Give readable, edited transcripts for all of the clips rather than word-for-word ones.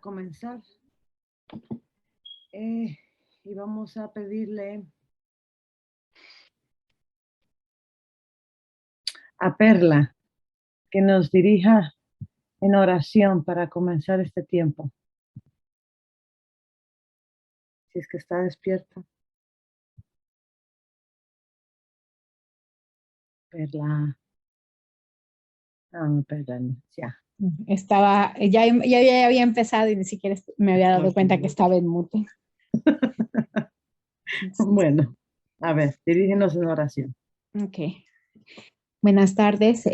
Comenzar y vamos a pedirle a Perla que nos dirija en oración para comenzar este tiempo. Si es que está despierta. Perla. No, Perla, ya. Ya había empezado y ni siquiera me había dado cuenta que estaba en mute. Bueno, a ver, dirígenos en oración. Ok. Buenas tardes,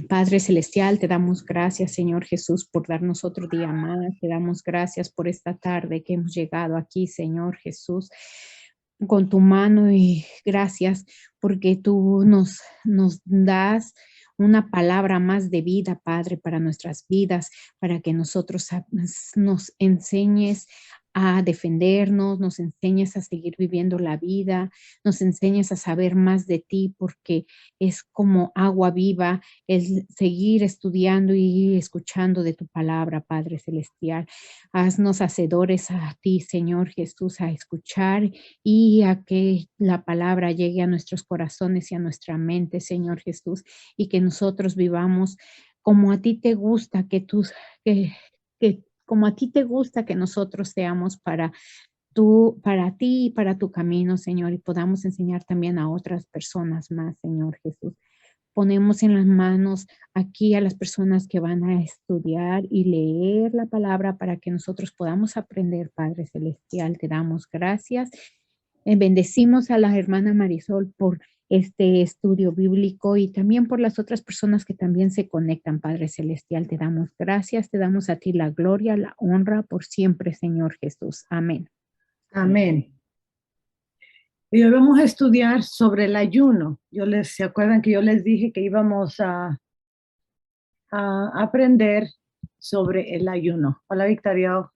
Padre Celestial, te damos gracias, Señor Jesús, por darnos otro día más. Te damos gracias por esta tarde que hemos llegado aquí, Señor Jesús, con tu mano, y gracias porque tú nos das una palabra más de vida, Padre, para nuestras vidas, para que nosotros nos enseñes a defendernos, nos enseñes a seguir viviendo la vida, nos enseñes a saber más de ti, porque es como agua viva el seguir estudiando y escuchando de tu palabra, Padre Celestial. Haznos hacedores a ti, Señor Jesús, a escuchar y a que la palabra llegue a nuestros corazones y a nuestra mente, Señor Jesús, y que nosotros vivamos como a ti te gusta, como a ti te gusta que nosotros seamos para ti y para tu camino, Señor, y podamos enseñar también a otras personas más, Señor Jesús. Ponemos en las manos aquí a las personas que van a estudiar y leer la palabra para que nosotros podamos aprender, Padre Celestial. Te damos gracias. Bendecimos a la hermana Marisol por este estudio bíblico y también por las otras personas que también se conectan, Padre Celestial. Te damos gracias, te damos a ti la gloria, la honra por siempre, Señor Jesús. Amén. Amén. Y hoy vamos a estudiar sobre el ayuno. ¿Se acuerdan que yo les dije que íbamos a aprender sobre el ayuno? Hola, Victoria.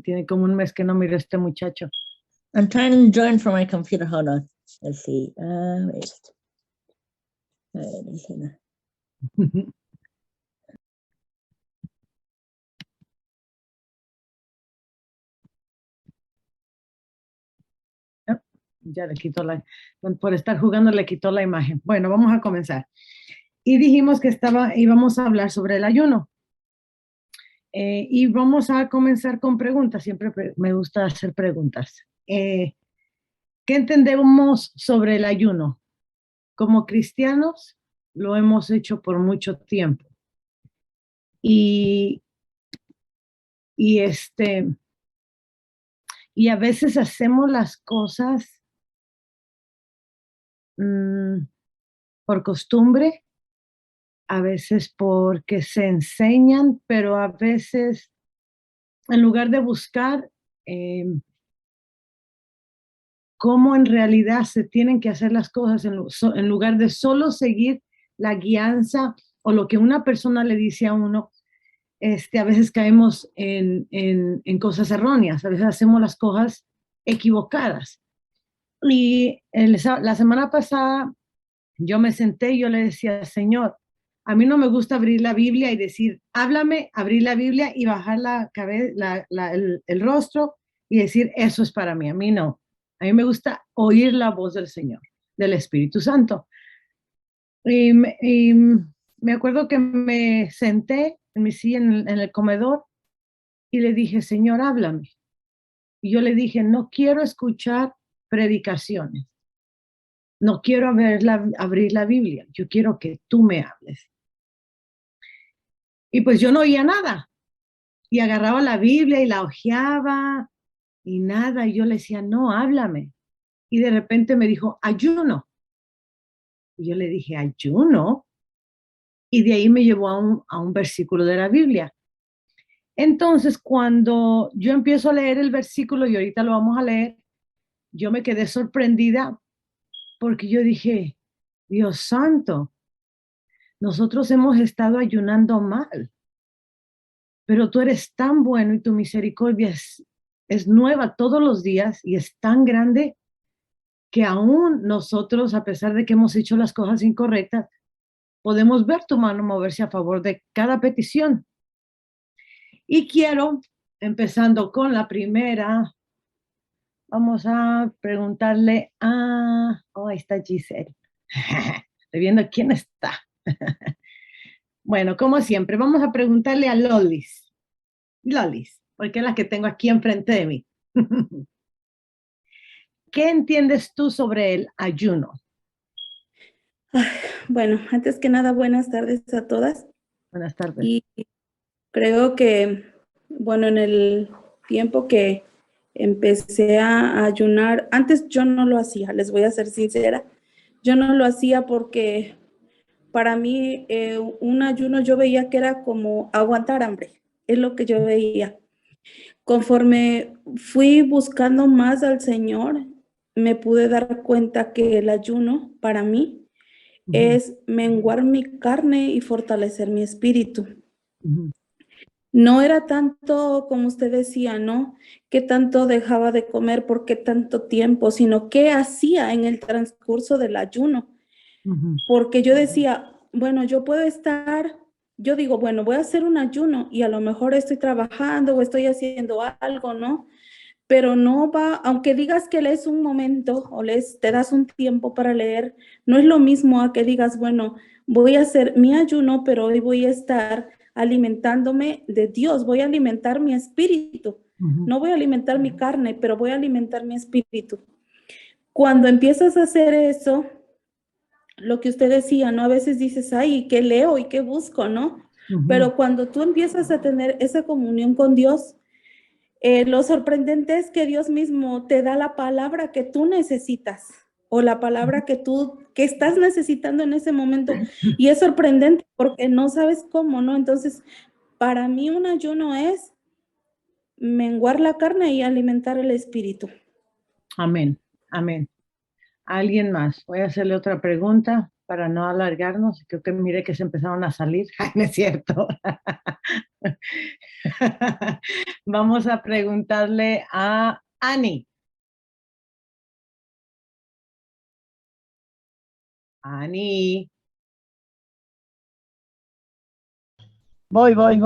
Tiene como un mes que no miro a este muchacho. I'm trying to join from my computer. Hold on. Let's see. Ya le quitó por estar jugando le quitó la imagen. Bueno, vamos a comenzar. Y dijimos que íbamos a hablar sobre el ayuno. Y vamos a comenzar con preguntas. Siempre me gusta hacer preguntas. ¿Qué entendemos sobre el ayuno? Como cristianos lo hemos hecho por mucho tiempo. Y a veces hacemos las cosas por costumbre, a veces porque se enseñan, pero a veces en lugar de buscar cómo en realidad se tienen que hacer las cosas, en lugar de solo seguir la guianza o lo que una persona le dice a uno, a veces caemos en cosas erróneas, a veces hacemos las cosas equivocadas. Y la semana pasada yo me senté y yo le decía, Señor, a mí no me gusta abrir la Biblia y decir, háblame, abrir la Biblia y bajar la cabeza, el rostro y decir, eso es para mí. A mí no. A mí me gusta oír la voz del Señor, del Espíritu Santo. Y me acuerdo que me senté en mi silla en el comedor y le dije, Señor, háblame. Y yo le dije, no quiero escuchar predicaciones. No quiero abrir la Biblia. Yo quiero que tú me hables. Y pues yo no oía nada. Y agarraba la Biblia y la hojeaba y nada. Y yo le decía, no, háblame. Y de repente me dijo, ayuno. Y yo le dije, ayuno. Y de ahí me llevó a un versículo de la Biblia. Entonces, cuando yo empiezo a leer el versículo, y ahorita lo vamos a leer, yo me quedé sorprendida porque yo dije, Dios santo, nosotros hemos estado ayunando mal, pero tú eres tan bueno y tu misericordia es nueva todos los días y es tan grande que aún nosotros, a pesar de que hemos hecho las cosas incorrectas, podemos ver tu mano moverse a favor de cada petición Y quiero, empezando con la primera, vamos a preguntarle a... Oh, ahí está Giselle. Estoy viendo quién está. Bueno, como siempre, vamos a preguntarle a Lolis. Lolis, porque es la que tengo aquí enfrente de mí. ¿Qué entiendes tú sobre el ayuno? Ay, bueno, antes que nada, buenas tardes a todas. Buenas tardes. Y creo que, bueno, en el tiempo que empecé a ayunar, antes yo no lo hacía, les voy a ser sincera, yo no lo hacía porque para mí un ayuno yo veía que era como aguantar hambre, es lo que yo veía. Conforme fui buscando más al Señor, me pude dar cuenta que el ayuno para mí es menguar mi carne y fortalecer mi espíritu. No era tanto, como usted decía, ¿no? ¿Qué tanto dejaba de comer? ¿Por qué tanto tiempo? Sino qué hacía en el transcurso del ayuno. Porque yo decía, bueno, yo puedo estar, yo digo, bueno, voy a hacer un ayuno y a lo mejor estoy trabajando o estoy haciendo algo, ¿no? Pero no va, aunque digas que lees un momento o te das un tiempo para leer, no es lo mismo a que digas, bueno, voy a hacer mi ayuno, pero hoy voy a estar alimentándome de Dios, voy a alimentar mi espíritu. No voy a alimentar mi carne, pero voy a alimentar mi espíritu. Cuando empiezas a hacer eso, lo que usted decía, ¿no? A veces dices, ay, ¿qué leo y qué busco, no? Pero cuando tú empiezas a tener esa comunión con Dios, lo sorprendente es que Dios mismo te da la palabra que tú necesitas o la palabra que estás necesitando en ese momento. Y es sorprendente porque no sabes cómo, ¿no? Entonces, para mí un ayuno es menguar la carne y alimentar el espíritu. Amén, amén. ¿Alguien más? Voy a hacerle otra pregunta para no alargarnos. Creo que mire que se empezaron a salir. Ay, no es cierto. Vamos a preguntarle a Annie. Annie. Voy. Ahí.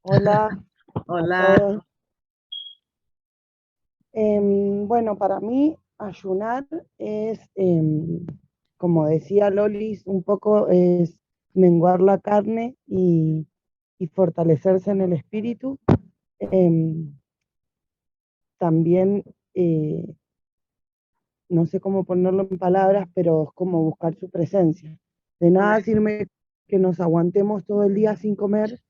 Hola. Hola. Todos. Bueno, para mí ayunar es, como decía Lolis, un poco es menguar la carne y fortalecerse en el espíritu. También, no sé cómo ponerlo en palabras, pero es como buscar su presencia. De nada sirve que nos aguantemos todo el día sin comer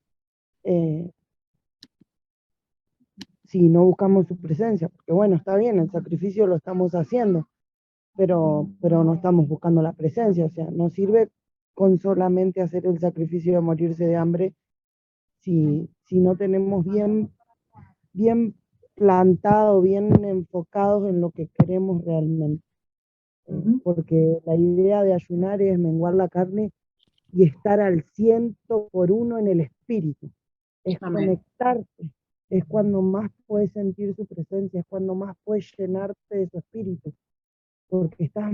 si no buscamos su presencia, porque bueno, está bien, el sacrificio lo estamos haciendo, pero no estamos buscando la presencia, o sea, no sirve con solamente hacer el sacrificio de morirse de hambre si no tenemos bien plantado, bien enfocados en lo que queremos realmente. Porque la idea de ayunar es menguar la carne y estar al 100% en el espíritu, es conectarte, es cuando más puedes sentir su presencia, es cuando más puedes llenarte de su espíritu, porque estás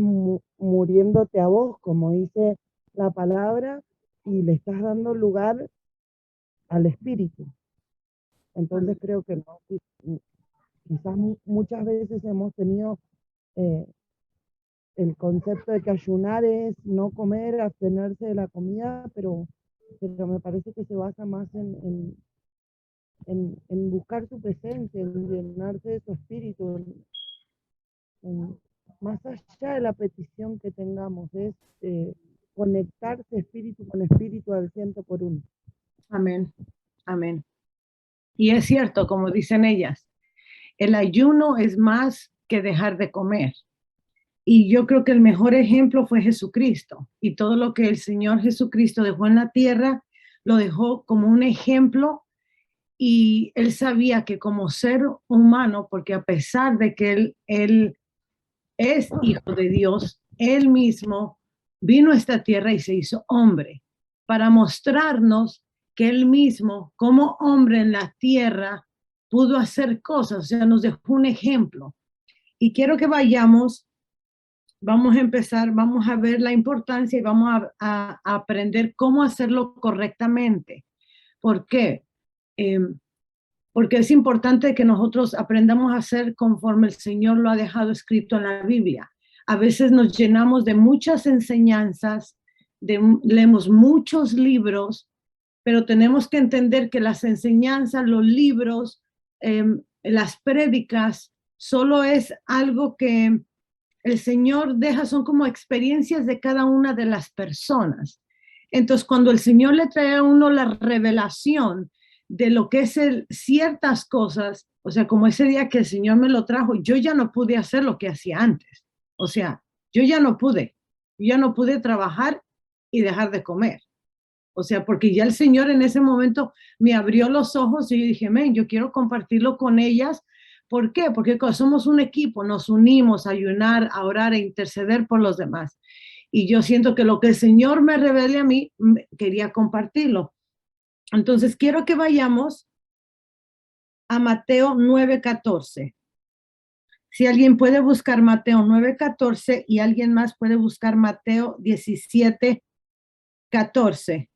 muriéndote a vos, como dice la palabra, y le estás dando lugar al espíritu. Entonces creo que no, quizás muchas veces hemos tenido el concepto de que ayunar es no comer, abstenerse de la comida, pero me parece que se basa más en buscar su presencia, en llenarse de su espíritu, más allá de la petición que tengamos, es conectarse espíritu con espíritu al 100%. Amén, amén. Y es cierto, como dicen ellas, el ayuno es más que dejar de comer. Y yo creo que el mejor ejemplo fue Jesucristo. Y todo lo que el Señor Jesucristo dejó en la tierra, lo dejó como un ejemplo. Y él sabía que como ser humano, porque a pesar de que él es hijo de Dios, él mismo vino a esta tierra y se hizo hombre para mostrarnos que él mismo, como hombre en la tierra, pudo hacer cosas, o sea, nos dejó un ejemplo. Y quiero que vayamos vamos a empezar, vamos a ver la importancia y vamos a aprender cómo hacerlo correctamente. ¿Por qué? Porque es importante que nosotros aprendamos a hacer conforme el Señor lo ha dejado escrito en la Biblia. A veces nos llenamos de muchas enseñanzas, leemos muchos libros, pero tenemos que entender que las enseñanzas, los libros, las prédicas, solo es algo que el Señor deja, son como experiencias de cada una de las personas. Entonces, cuando el Señor le trae a uno la revelación de lo que es ciertas cosas, o sea, como ese día que el Señor me lo trajo, yo ya no pude hacer lo que hacía antes. O sea, yo ya no pude trabajar y dejar de comer. O sea, porque ya el Señor en ese momento me abrió los ojos y yo dije, men, yo quiero compartirlo con ellas. ¿Por qué? Porque somos un equipo, nos unimos a ayunar, a orar, a interceder por los demás. Y yo siento que lo que el Señor me revele a mí, quería compartirlo. Entonces, quiero que vayamos a Mateo 9:14. Si alguien puede buscar Mateo 9:14 y alguien más puede buscar Mateo 17:14.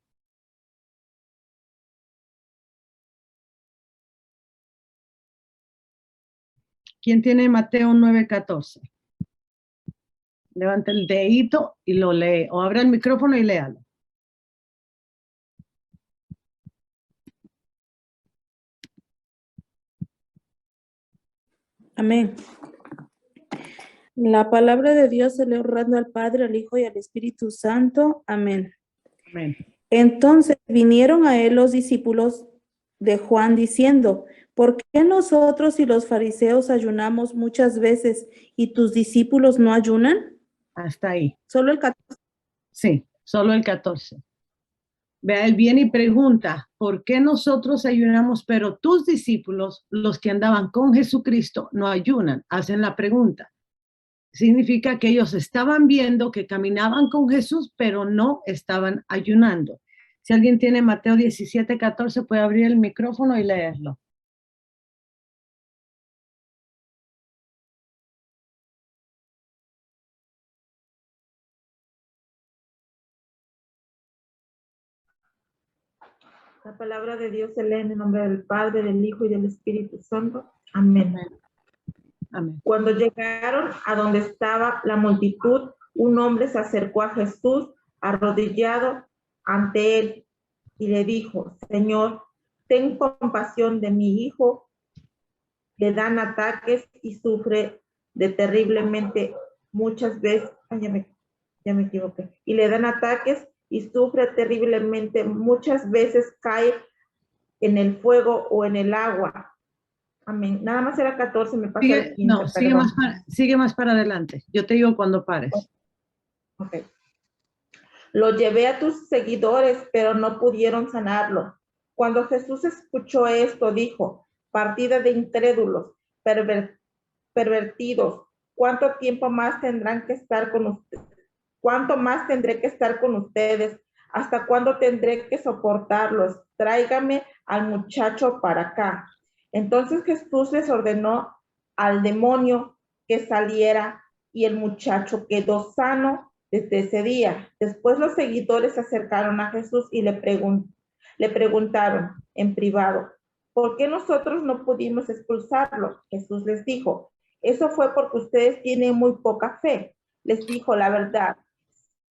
¿Quién tiene Mateo 9:14? Levanta el dedito y lo lee, o abra el micrófono y léalo. Amén. La palabra de Dios se lee honrando al Padre, al Hijo y al Espíritu Santo. Amén. Amén. Entonces vinieron a él los discípulos de Juan diciendo, ¿por qué nosotros y los fariseos ayunamos muchas veces y tus discípulos no ayunan? Hasta ahí. Solo el 14. Sí, solo el 14. Vea, él viene y pregunta, ¿por qué nosotros ayunamos, pero tus discípulos, los que andaban con Jesucristo, no ayunan? Hacen la pregunta. Significa que ellos estaban viendo que caminaban con Jesús, pero no estaban ayunando. Si alguien tiene Mateo 17:14, puede abrir el micrófono y leerlo. La palabra de Dios se lee en el nombre del Padre, del Hijo y del Espíritu Santo. Amén. Amén. Cuando llegaron a donde estaba la multitud, un hombre se acercó a Jesús, arrodillado ante él, y le dijo, Señor, ten compasión de mi hijo, le dan ataques y sufre de terriblemente muchas veces, ya me equivoqué, y le dan ataques y sufre terriblemente, muchas veces cae en el fuego o en el agua. Amén. Nada más era 14, me pasa el 15. No, sigue más para adelante. Yo te digo cuando pares. Ok. Lo llevé a tus seguidores, pero no pudieron sanarlo. Cuando Jesús escuchó esto, dijo, partida de incrédulos, pervertidos, ¿cuánto tiempo más tendrán que estar con ustedes? ¿Cuánto más tendré que estar con ustedes? ¿Hasta cuándo tendré que soportarlos? Tráigame al muchacho para acá. Entonces Jesús les ordenó al demonio que saliera y el muchacho quedó sano desde ese día. Después los seguidores se acercaron a Jesús y le preguntaron en privado, ¿por qué nosotros no pudimos expulsarlo? Jesús les dijo, eso fue porque ustedes tienen muy poca fe. Les dijo la verdad.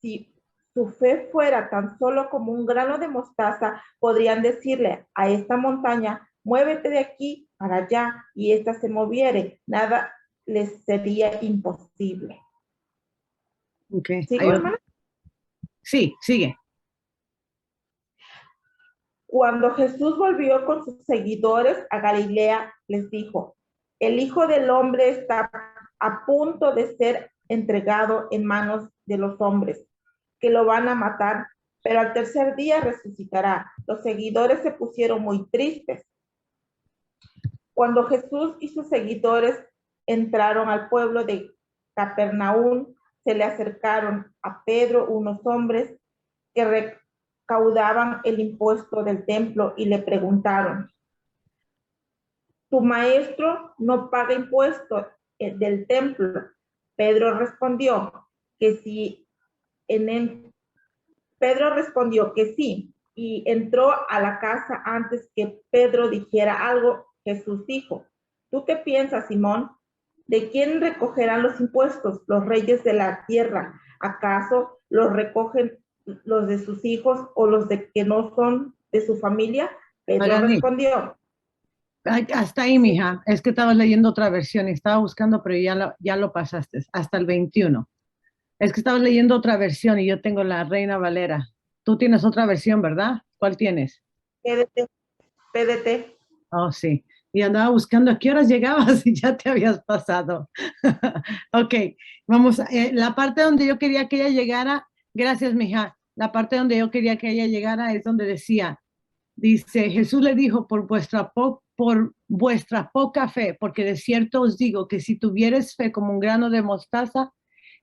Si su fe fuera tan solo como un grano de mostaza, podrían decirle a esta montaña, muévete de aquí para allá, y ésta se moviere. Nada les sería imposible. Okay. ¿Sigo, hermana? Sí, sigue. Cuando Jesús volvió con sus seguidores a Galilea, les dijo, el Hijo del Hombre está a punto de ser entregado en manos de los hombres, que lo van a matar, pero al tercer día resucitará. Los seguidores se pusieron muy tristes. Cuando Jesús y sus seguidores entraron al pueblo de Capernaum, se le acercaron a Pedro unos hombres que recaudaban el impuesto del templo y le preguntaron, ¿tu maestro no paga impuesto del templo? Pedro respondió que sí, Pedro respondió que sí, y entró a la casa antes que Pedro dijera algo. Jesús dijo, ¿tú qué piensas, Simón? ¿De quién recogerán los impuestos? ¿Los reyes de la tierra? ¿Acaso los recogen los de sus hijos o los de que no son de su familia? Pedro Arani, respondió. hasta ahí, mija. Es que estabas leyendo otra versión y estaba buscando, pero ya lo pasaste. Hasta el 21. Es que estabas leyendo otra versión y yo tengo la Reina Valera. Tú tienes otra versión, ¿verdad? ¿Cuál tienes? PDT. Oh, sí. Y andaba buscando a qué horas llegabas y ya te habías pasado. Ok, vamos. La parte donde yo quería que ella llegara, gracias, mija. La parte donde yo quería que ella llegara es donde decía, dice, Jesús le dijo, por vuestra poca fe, porque de cierto os digo que si tuvieres fe como un grano de mostaza,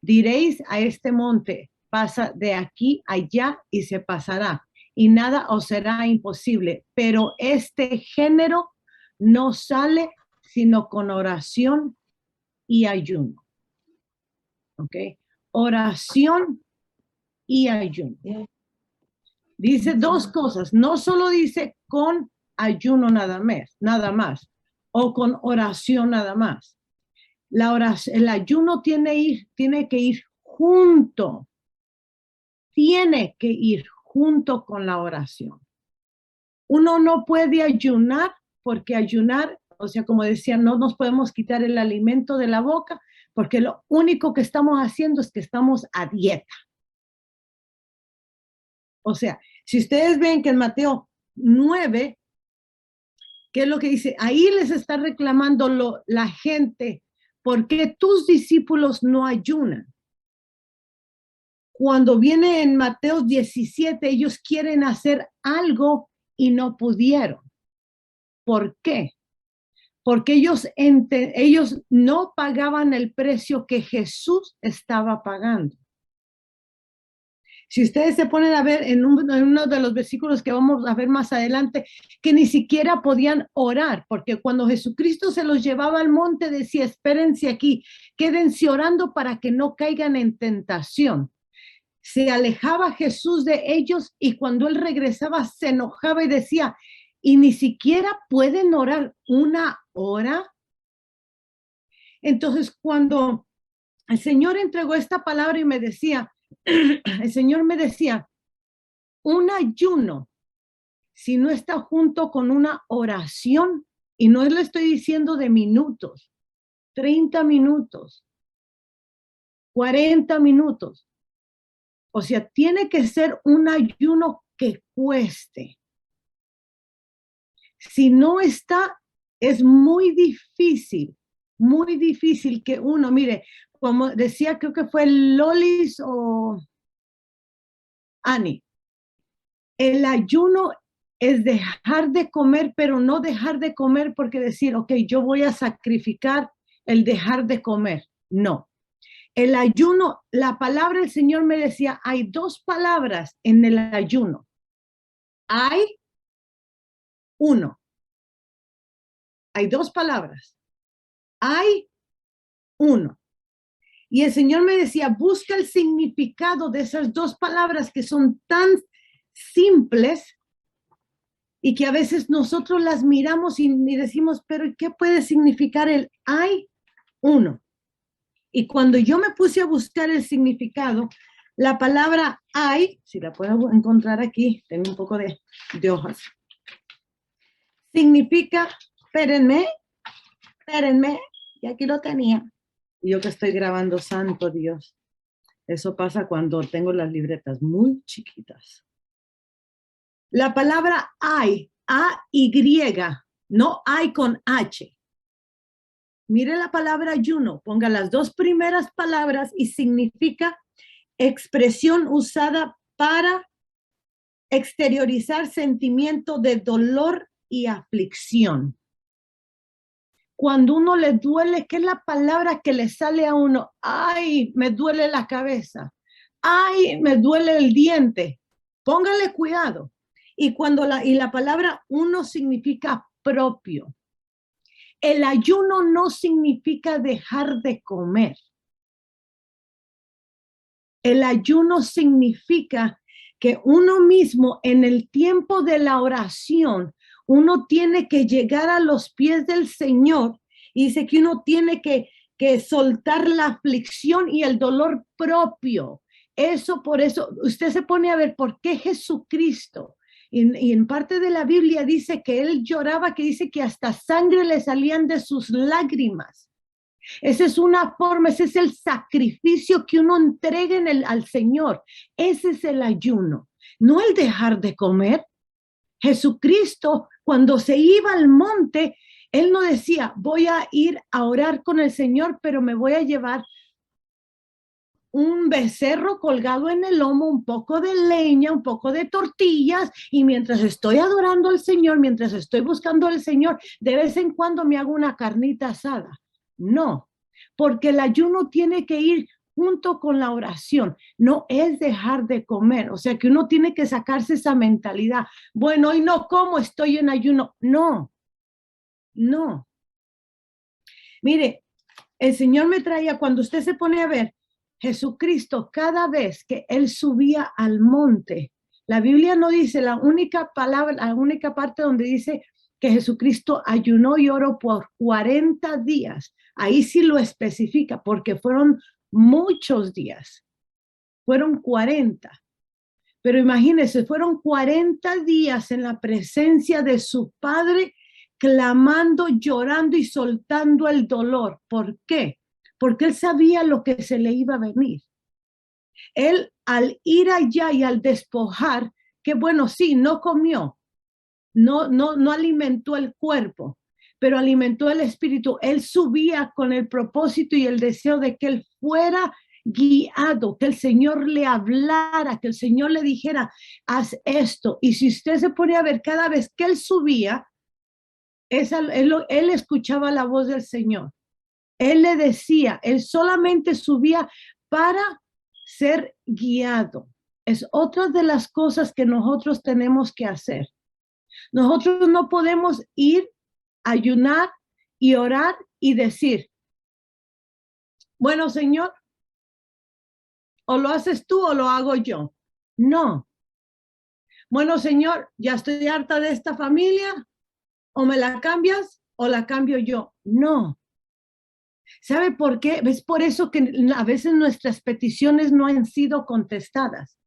diréis a este monte, pasa de aquí a allá y se pasará, y nada os será imposible. Pero este género no sale sino con oración y ayuno. ¿Ok? Oración y ayuno. Dice dos cosas, no solo dice con ayuno nada más, o con oración nada más. El ayuno tiene que ir junto, con la oración. Uno no puede ayunar porque ayunar, o sea, como decía, no nos podemos quitar el alimento de la boca porque lo único que estamos haciendo es que estamos a dieta. O sea, si ustedes ven que en Mateo 9, ¿qué es lo que dice? Ahí les está reclamando la gente, ¿por qué tus discípulos no ayunan? Cuando viene en Mateo 17, ellos quieren hacer algo y no pudieron. ¿Por qué? Porque ellos no pagaban el precio que Jesús estaba pagando. Si ustedes se ponen a ver en uno de los versículos que vamos a ver más adelante, que ni siquiera podían orar, porque cuando Jesucristo se los llevaba al monte decía, espérense aquí, quédense orando para que no caigan en tentación. Se alejaba Jesús de ellos y cuando él regresaba se enojaba y decía, ¿y ni siquiera pueden orar una hora? Entonces, cuando el Señor entregó esta palabra y me decía, el Señor me decía, un ayuno, si no está junto con una oración, y no le estoy diciendo de minutos, 30 minutos, 40 minutos. O sea, tiene que ser un ayuno que cueste. Si no está, es muy difícil que uno, mire, como decía, creo que fue Lolis o Annie, el ayuno es dejar de comer, pero no dejar de comer porque decir, ok, yo voy a sacrificar el dejar de comer. No. El ayuno, la palabra del Señor me decía, hay dos palabras en el ayuno. Hay uno. Hay dos palabras. Hay uno. Y el Señor me decía, busca el significado de esas dos palabras que son tan simples y que a veces nosotros las miramos y decimos, pero ¿qué puede significar el hay uno? Y cuando yo me puse a buscar el significado, la palabra hay, si la puedo encontrar aquí, tengo un poco de hojas, significa, espérenme, y aquí lo tenía. Yo que estoy grabando, santo Dios. Eso pasa cuando tengo las libretas muy chiquitas. La palabra hay, A-Y, no hay con H. Mire la palabra ayuno, ponga las dos primeras palabras y significa expresión usada para exteriorizar sentimiento de dolor y aflicción. Cuando uno le duele, ¿qué es la palabra que le sale a uno? Ay, me duele la cabeza. Ay, me duele el diente. Póngale cuidado. Y la palabra uno significa propio. El ayuno no significa dejar de comer. El ayuno significa que uno mismo en el tiempo de la oración, uno tiene que llegar a los pies del Señor y dice que uno tiene que soltar la aflicción y el dolor propio. Eso, por eso, usted se pone a ver por qué Jesucristo, y en parte de la Biblia dice que él lloraba, que dice que hasta sangre le salían de sus lágrimas. Esa es una forma, ese es el sacrificio que uno entrega al Señor. Ese es el ayuno, no el dejar de comer. Jesucristo, cuando se iba al monte, él no decía, voy a ir a orar con el Señor, pero me voy a llevar un becerro colgado en el lomo, un poco de leña, un poco de tortillas, y mientras estoy adorando al Señor, mientras estoy buscando al Señor, de vez en cuando me hago una carnita asada. No, porque el ayuno tiene que ir junto con la oración, no es dejar de comer, o sea que uno tiene que sacarse esa mentalidad, bueno, hoy no como, estoy en ayuno, no. Mire, el Señor me traía, cuando usted se pone a ver, Jesucristo, cada vez que él subía al monte, la Biblia no dice, la única palabra, la única parte donde dice que Jesucristo ayunó y oró por 40 días. Ahí sí lo especifica, porque fueron muchos días. Fueron 40. Pero imagínense, fueron 40 días en la presencia de su Padre, clamando, llorando y soltando el dolor. ¿Por qué? Porque él sabía lo que se le iba a venir. Él, al ir allá y al despojar, que bueno, sí, no comió, no alimentó el cuerpo, pero alimentó el espíritu. Él subía con el propósito y el deseo de que él fuera guiado, que el Señor le hablara, que el Señor le dijera, haz esto. Y si usted se pone a ver, cada vez que él subía, él escuchaba la voz del Señor. Él le decía, él solamente subía para ser guiado. Es otra de las cosas que nosotros tenemos que hacer. Nosotros no podemos ir, ayunar y orar y decir, bueno, Señor, o lo haces tú o lo hago yo. No. Bueno, Señor, ya estoy harta de esta familia, o me la cambias o la cambio yo. No. ¿Sabe por qué? Es por eso que a veces nuestras peticiones no han sido contestadas.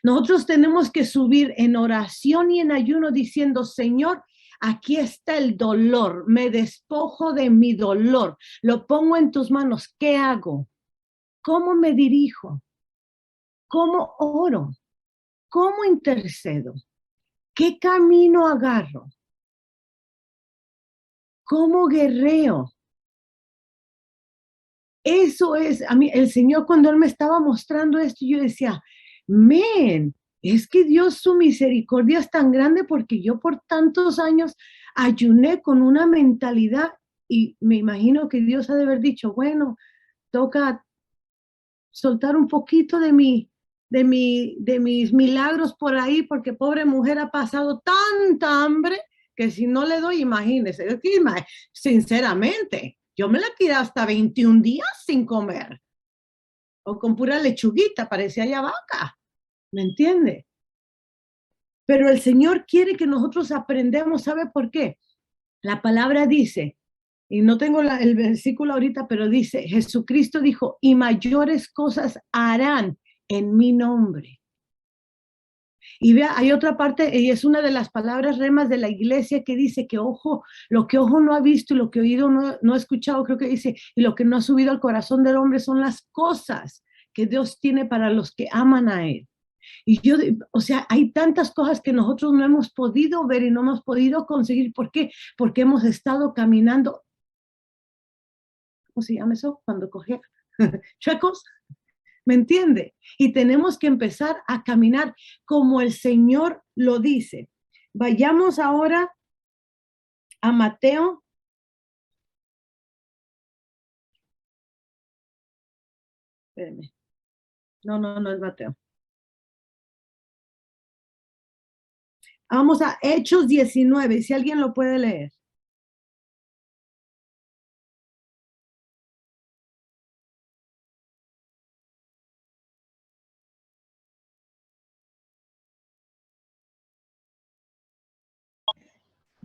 Nosotros tenemos que subir en oración y en ayuno diciendo, Señor, aquí está el dolor, me despojo de mi dolor, lo pongo en tus manos, ¿qué hago? ¿Cómo me dirijo? ¿Cómo oro? ¿Cómo intercedo? ¿Qué camino agarro? ¿Cómo guerreo? Eso es, a mí, el Señor cuando Él me estaba mostrando esto, yo decía, men, es que Dios, su misericordia es tan grande porque yo por tantos años ayuné con una mentalidad y me imagino que Dios ha de haber dicho, bueno, toca soltar un poquito de mis milagros por ahí porque pobre mujer ha pasado tanta hambre que si no le doy, imagínese, es que, sinceramente, yo me la tiré hasta 21 días sin comer. O con pura lechuguita, parecía ya vaca. ¿Me entiende? Pero el Señor quiere que nosotros aprendamos, ¿sabe por qué? La palabra dice, y no tengo el versículo ahorita, pero dice, Jesucristo dijo, y mayores cosas harán en mi nombre. Y vea, hay otra parte, y es una de las palabras remas de la iglesia que dice que ojo, lo que ojo no ha visto y lo que oído no ha escuchado, creo que dice, y lo que no ha subido al corazón del hombre son las cosas que Dios tiene para los que aman a Él. Y yo, o sea, hay tantas cosas que nosotros no hemos podido ver y no hemos podido conseguir. ¿Por qué? Porque hemos estado caminando, ¿cómo se llama eso? Cuando cogía chuecos. ¿Me entiende? Y tenemos que empezar a caminar como el Señor lo dice. Vayamos ahora a Mateo. Espérenme. No es Mateo. Vamos a Hechos 19, si alguien lo puede leer.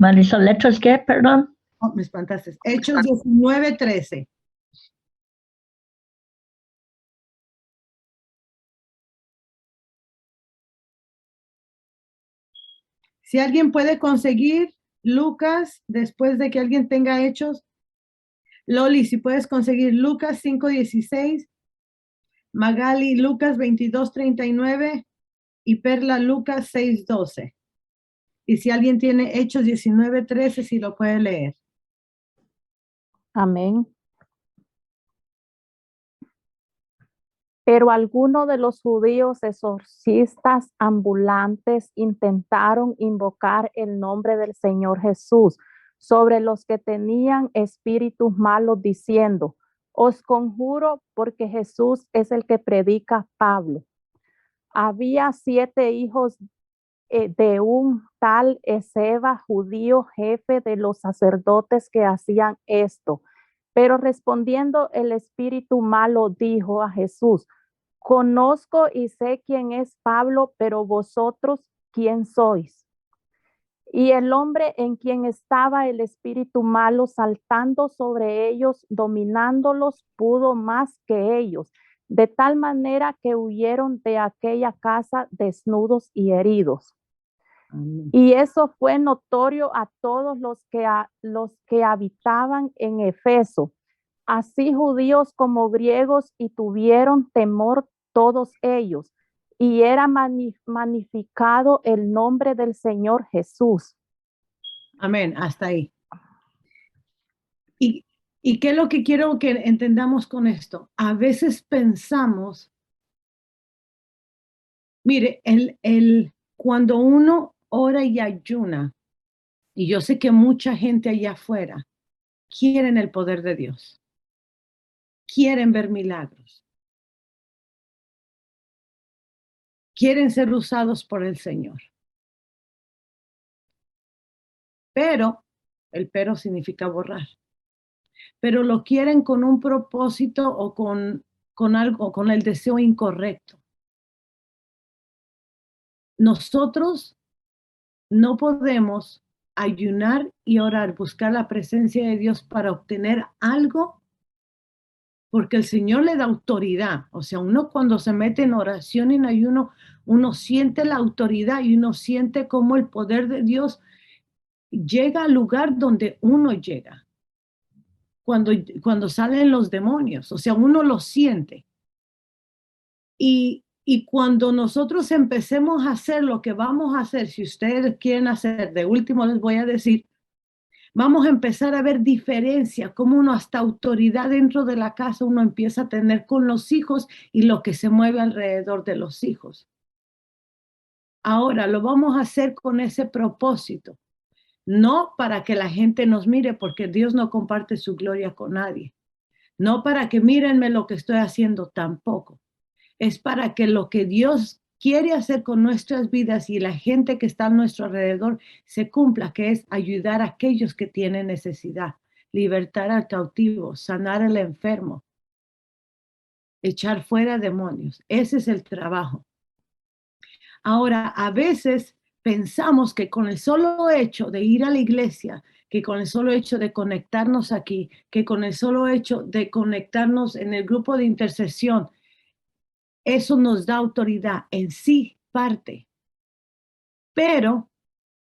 Marisol, letras qué, perdón. Oh, me espantaste. Hechos 19:13. Si alguien puede conseguir Lucas, después de que alguien tenga Hechos, Loli, si puedes conseguir Lucas 5:16, Magali, Lucas 22:39 y Perla, Lucas 6:12. Y si alguien tiene Hechos 19:13, si lo puede leer. Amén. Pero algunos de los judíos exorcistas ambulantes intentaron invocar el nombre del Señor Jesús sobre los que tenían espíritus malos, diciendo: os conjuro porque Jesús es el que predica Pablo. Había 7 hijos de un tal Esceva, judío, jefe de los sacerdotes, que hacían esto. Pero respondiendo el espíritu malo, dijo a Jesús: conozco y sé quién es Pablo, pero vosotros, ¿quién sois? Y el hombre en quien estaba el espíritu malo, saltando sobre ellos, dominándolos, pudo más que ellos, de tal manera que huyeron de aquella casa desnudos y heridos. Amén. Y eso fue notorio a todos los que habitaban en Efeso, así judíos como griegos, y tuvieron temor todos ellos. Y era magnificado el nombre del Señor Jesús. Amén, hasta ahí. ¿Y qué es lo que quiero que entendamos con esto? A veces pensamos, mire, cuando uno ora y ayuna, y yo sé que mucha gente allá afuera quieren el poder de Dios, quieren ver milagros, quieren ser usados por el Señor. Pero, el pero significa borrar, pero lo quieren con un propósito o con algo, con el deseo incorrecto. Nosotros no podemos ayunar y orar, buscar la presencia de Dios para obtener algo, porque el Señor le da autoridad. O sea, uno cuando se mete en oración y en ayuno, uno siente la autoridad y uno siente cómo el poder de Dios llega al lugar donde uno llega. Cuando salen los demonios, o sea, uno lo siente. Y cuando nosotros empecemos a hacer lo que vamos a hacer, si ustedes quieren hacer, de último les voy a decir, vamos a empezar a ver diferencia, cómo uno hasta autoridad dentro de la casa uno empieza a tener con los hijos y lo que se mueve alrededor de los hijos. Ahora lo vamos a hacer con ese propósito, no para que la gente nos mire, porque Dios no comparte su gloria con nadie, no para que mírenme lo que estoy haciendo tampoco. Es para que lo que Dios quiere hacer con nuestras vidas y la gente que está a nuestro alrededor se cumpla, que es ayudar a aquellos que tienen necesidad, libertar al cautivo, sanar al enfermo, echar fuera demonios. Ese es el trabajo. Ahora, a veces pensamos que con el solo hecho de ir a la iglesia, que con el solo hecho de conectarnos aquí, que con el solo hecho de conectarnos en el grupo de intercesión, eso nos da autoridad en sí, parte. Pero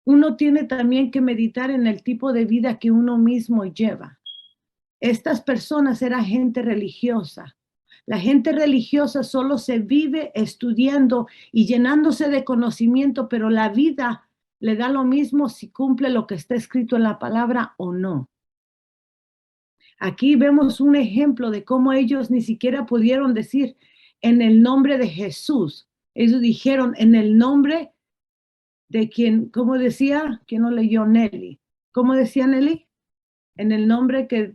uno tiene también que meditar en el tipo de vida que uno mismo lleva. Estas personas eran gente religiosa. La gente religiosa solo se vive estudiando y llenándose de conocimiento, pero la vida le da lo mismo si cumple lo que está escrito en la palabra o no. Aquí vemos un ejemplo de cómo ellos ni siquiera pudieron decir en el nombre de Jesús. Ellos dijeron en el nombre de quien, ¿cómo decía? ¿Quién no leyó? Nelly. ¿Cómo decía Nelly? En el nombre que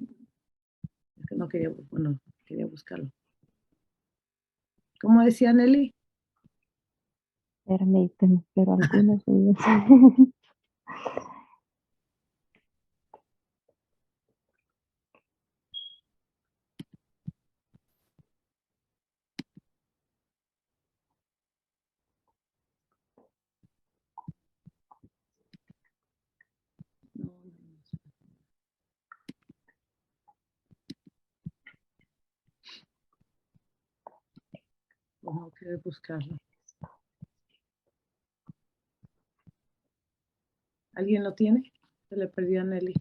no quería, bueno, quería buscarlo. ¿Cómo decía Nelly? Permíteme, pero algunos judíos. No quiero buscarlo. ¿Alguien lo tiene? Se le perdió a Nelly.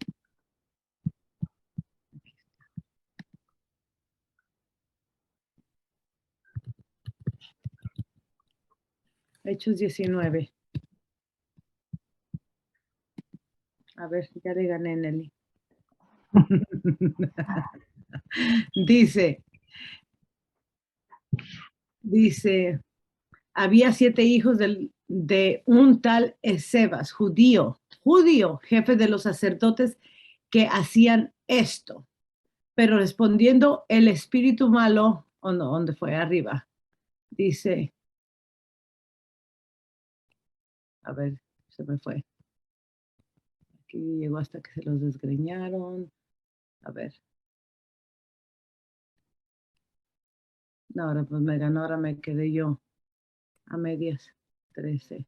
Hechos 19. A ver, ya le gané, Nelly. Dice, había 7 hijos de un tal Escevas, judío, jefe de los sacerdotes, que hacían esto. Pero respondiendo el espíritu malo, o no, ¿dónde fue? Arriba. Dice, a ver, se me fue. Aquí llegó hasta que se los desgreñaron. A ver. No, ahora pues me ganó, ahora me quedé yo a medias. 13.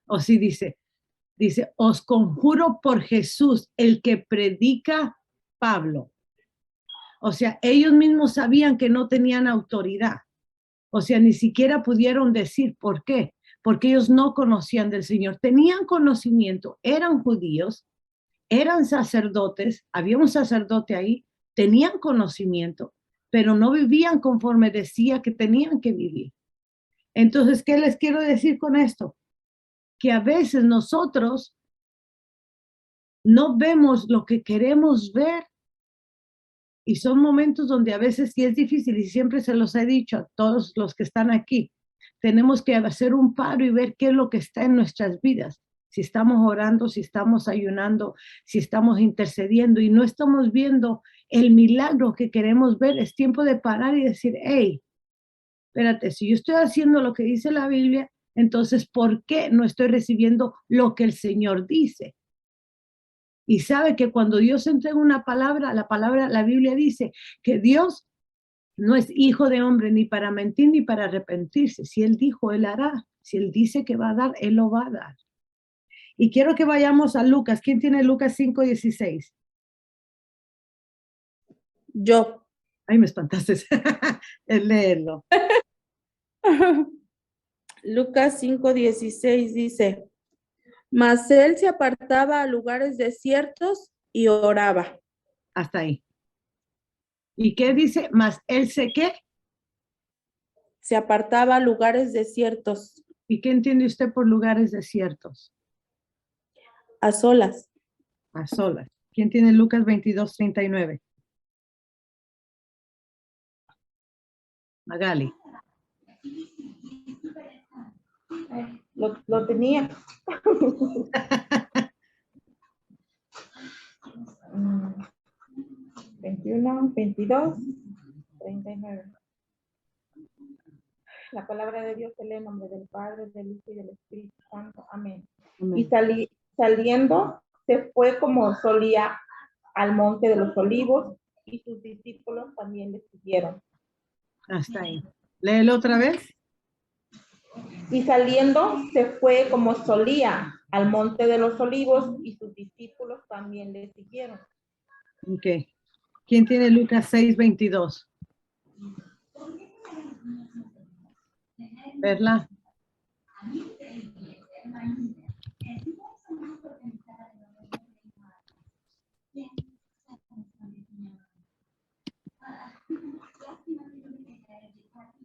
O sí dice, os conjuro por Jesús, el que predica Pablo. O sea, ellos mismos sabían que no tenían autoridad. O sea, ni siquiera pudieron decir por qué. Porque ellos no conocían del Señor. Tenían conocimiento, eran judíos, eran sacerdotes, había un sacerdote ahí, tenían conocimiento, pero no vivían conforme decía que tenían que vivir. Entonces, ¿qué les quiero decir con esto? Que a veces nosotros no vemos lo que queremos ver y son momentos donde a veces sí es difícil y siempre se los he dicho a todos los que están aquí. Tenemos que hacer un paro y ver qué es lo que está en nuestras vidas. Si estamos orando, si estamos ayunando, si estamos intercediendo y no estamos viendo el milagro que queremos ver, es tiempo de parar y decir, hey, espérate, si yo estoy haciendo lo que dice la Biblia, entonces, ¿por qué no estoy recibiendo lo que el Señor dice? Y sabe que cuando Dios entrega una palabra, la Biblia dice que Dios no es hijo de hombre ni para mentir ni para arrepentirse. Si Él dijo, Él hará. Si Él dice que va a dar, Él lo va a dar. Y quiero que vayamos a Lucas. ¿Quién tiene Lucas 5:16? Yo. Ay, me espantaste. Es leerlo. Lucas 5:16 dice, mas él se apartaba a lugares desiertos y oraba. Hasta ahí. ¿Y qué dice? Mas él se qué? Se apartaba a lugares desiertos. ¿Y qué entiende usted por lugares desiertos? A solas. A solas. ¿Quién tiene Lucas 22:39? Magali. Lo tenía. 21, 22, 39. La palabra de Dios se lee en nombre del Padre, del Hijo y del Espíritu Santo. Amén. Y saliendo, se fue como solía al monte de los olivos y sus discípulos también le siguieron. Hasta ahí. Léelo otra vez. Y saliendo, se fue como solía al monte de los olivos y sus discípulos también le siguieron. Ok. ¿Quién tiene Lucas 6:22? Verla.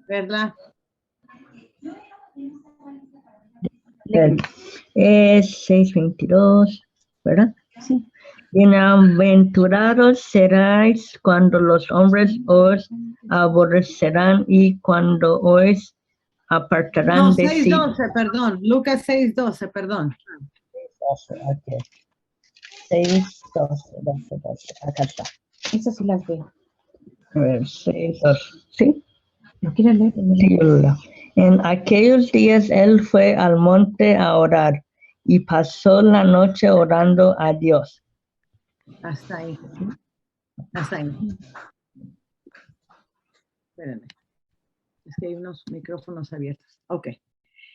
Verla. 6:22, ¿verdad? Sí. Bienaventurados seráis cuando los hombres os aborrecerán y cuando os apartarán No, de sí. 6:12, perdón. Lucas 6:12, perdón. 6:12. Acá está. Esas sí las veo. A ver, 6:12. ¿Sí? ¿Lo quieres leer? Sí, yo lo leo. En aquellos días él fue al monte a orar y pasó la noche orando a Dios. Hasta ahí. Hasta ahí. Espérenme. Es que hay unos micrófonos abiertos. Ok.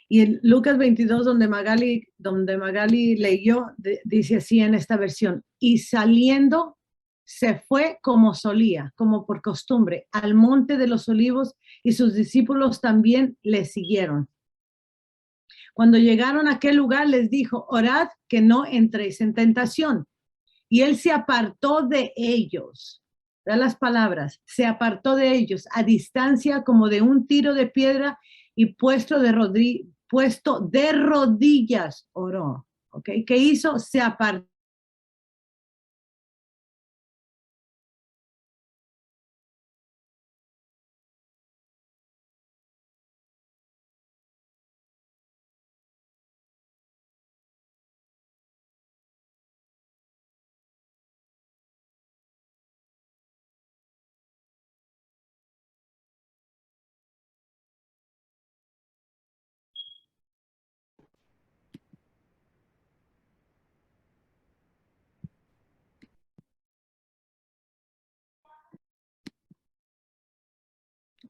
Y en Lucas 22, donde Magali leyó, dice así en esta versión, y saliendo se fue como solía, como por costumbre, al monte de los olivos, y sus discípulos también le siguieron. Cuando llegaron a aquel lugar, les dijo: orad que no entréis en tentación. Y él se apartó de ellos. Da las palabras, se apartó de ellos a distancia como de un tiro de piedra, y puesto de rodillas oró. ¿Ok? ¿Qué hizo? Se apartó.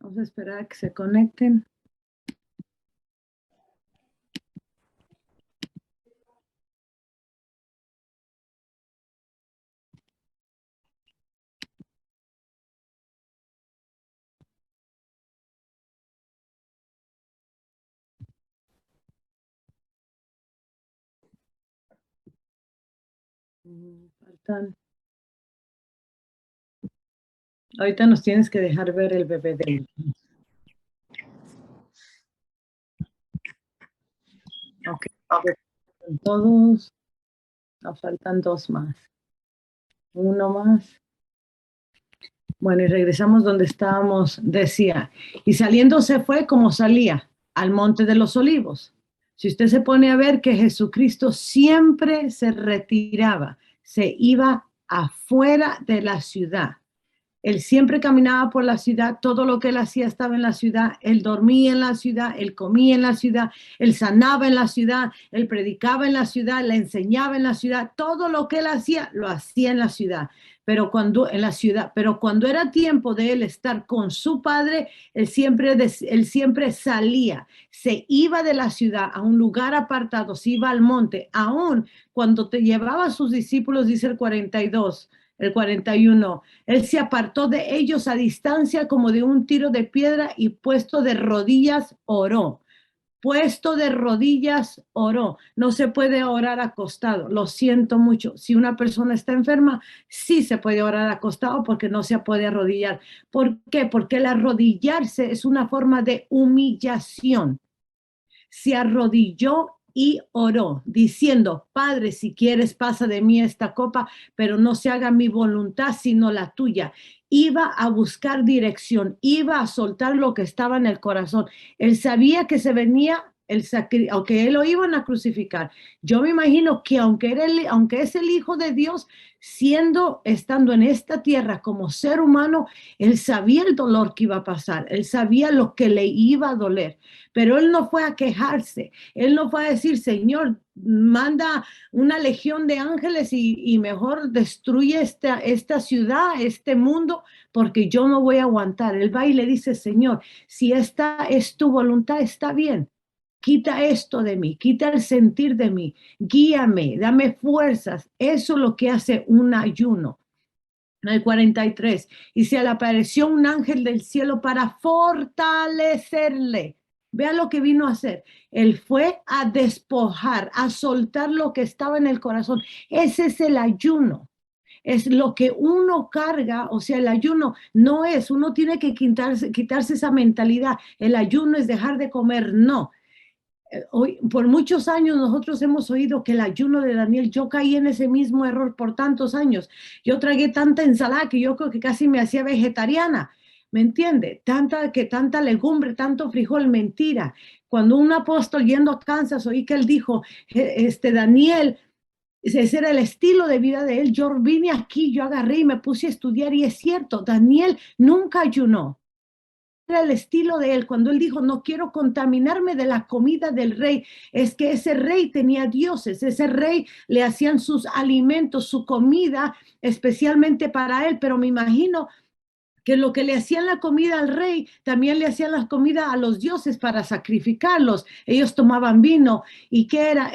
Vamos a esperar a que se conecten. Faltan. Ahorita nos tienes que dejar ver el bebé de él. Ok. Todos. Nos faltan dos más. Uno más. Bueno, y regresamos donde estábamos. Decía, y saliendo se fue como salía, al monte de los olivos. Si usted se pone a ver que Jesucristo siempre se retiraba, se iba afuera de la ciudad. Él siempre caminaba por la ciudad, todo lo que él hacía estaba en la ciudad, él dormía en la ciudad, él comía en la ciudad, él sanaba en la ciudad, él predicaba en la ciudad, le enseñaba en la ciudad, todo lo que él hacía, lo hacía en la ciudad. Pero cuando era tiempo de él estar con su padre, él siempre salía, se iba de la ciudad a un lugar apartado, se iba al monte, aún cuando te llevaba a sus discípulos, dice el 42, el 41, él se apartó de ellos a distancia como de un tiro de piedra, y puesto de rodillas oró. Puesto de rodillas oró. No se puede orar acostado, lo siento mucho. Si una persona está enferma, sí se puede orar acostado porque no se puede arrodillar. ¿Por qué? Porque el arrodillarse es una forma de humillación. Se arrodilló y oró, diciendo: Padre, si quieres, pasa de mí esta copa, pero no se haga mi voluntad, sino la tuya. Iba a buscar dirección, iba a soltar lo que estaba en el corazón. Él sabía que se venía aunque él lo iban a crucificar. Yo me imagino que aunque es el Hijo de Dios, estando en esta tierra como ser humano, él sabía el dolor que iba a pasar, él sabía lo que le iba a doler, pero él no fue a quejarse, él no fue a decir: Señor, manda una legión de ángeles y mejor destruye esta ciudad, este mundo, porque yo no voy a aguantar. Él va y le dice: Señor, si esta es tu voluntad, está bien. Quita esto de mí, quita el sentir de mí, guíame, dame fuerzas. Eso es lo que hace un ayuno. En el 43, y se le apareció un ángel del cielo para fortalecerle. Vea lo que vino a hacer. Él fue a despojar, a soltar lo que estaba en el corazón. Ese es el ayuno. Es lo que uno carga, o sea, el ayuno no es, uno tiene que quitarse esa mentalidad. El ayuno es dejar de comer, no. Hoy, por muchos años nosotros hemos oído que el ayuno de Daniel, yo caí en ese mismo error por tantos años. Yo tragué tanta ensalada que yo creo que casi me hacía vegetariana, ¿me entiende? Tanta legumbre, tanto frijol, mentira. Cuando un apóstol yendo a Kansas, oí que él dijo, Daniel, ese era el estilo de vida de él. Yo vine aquí, yo agarré y me puse a estudiar, y es cierto, Daniel nunca ayunó. Era el estilo de él. Cuando él dijo: no quiero contaminarme de la comida del rey, es que ese rey tenía dioses, ese rey le hacían sus alimentos, su comida especialmente para él, pero me imagino que lo que le hacían la comida al rey, también le hacían la comida a los dioses para sacrificarlos. Ellos tomaban vino. ¿Y qué era?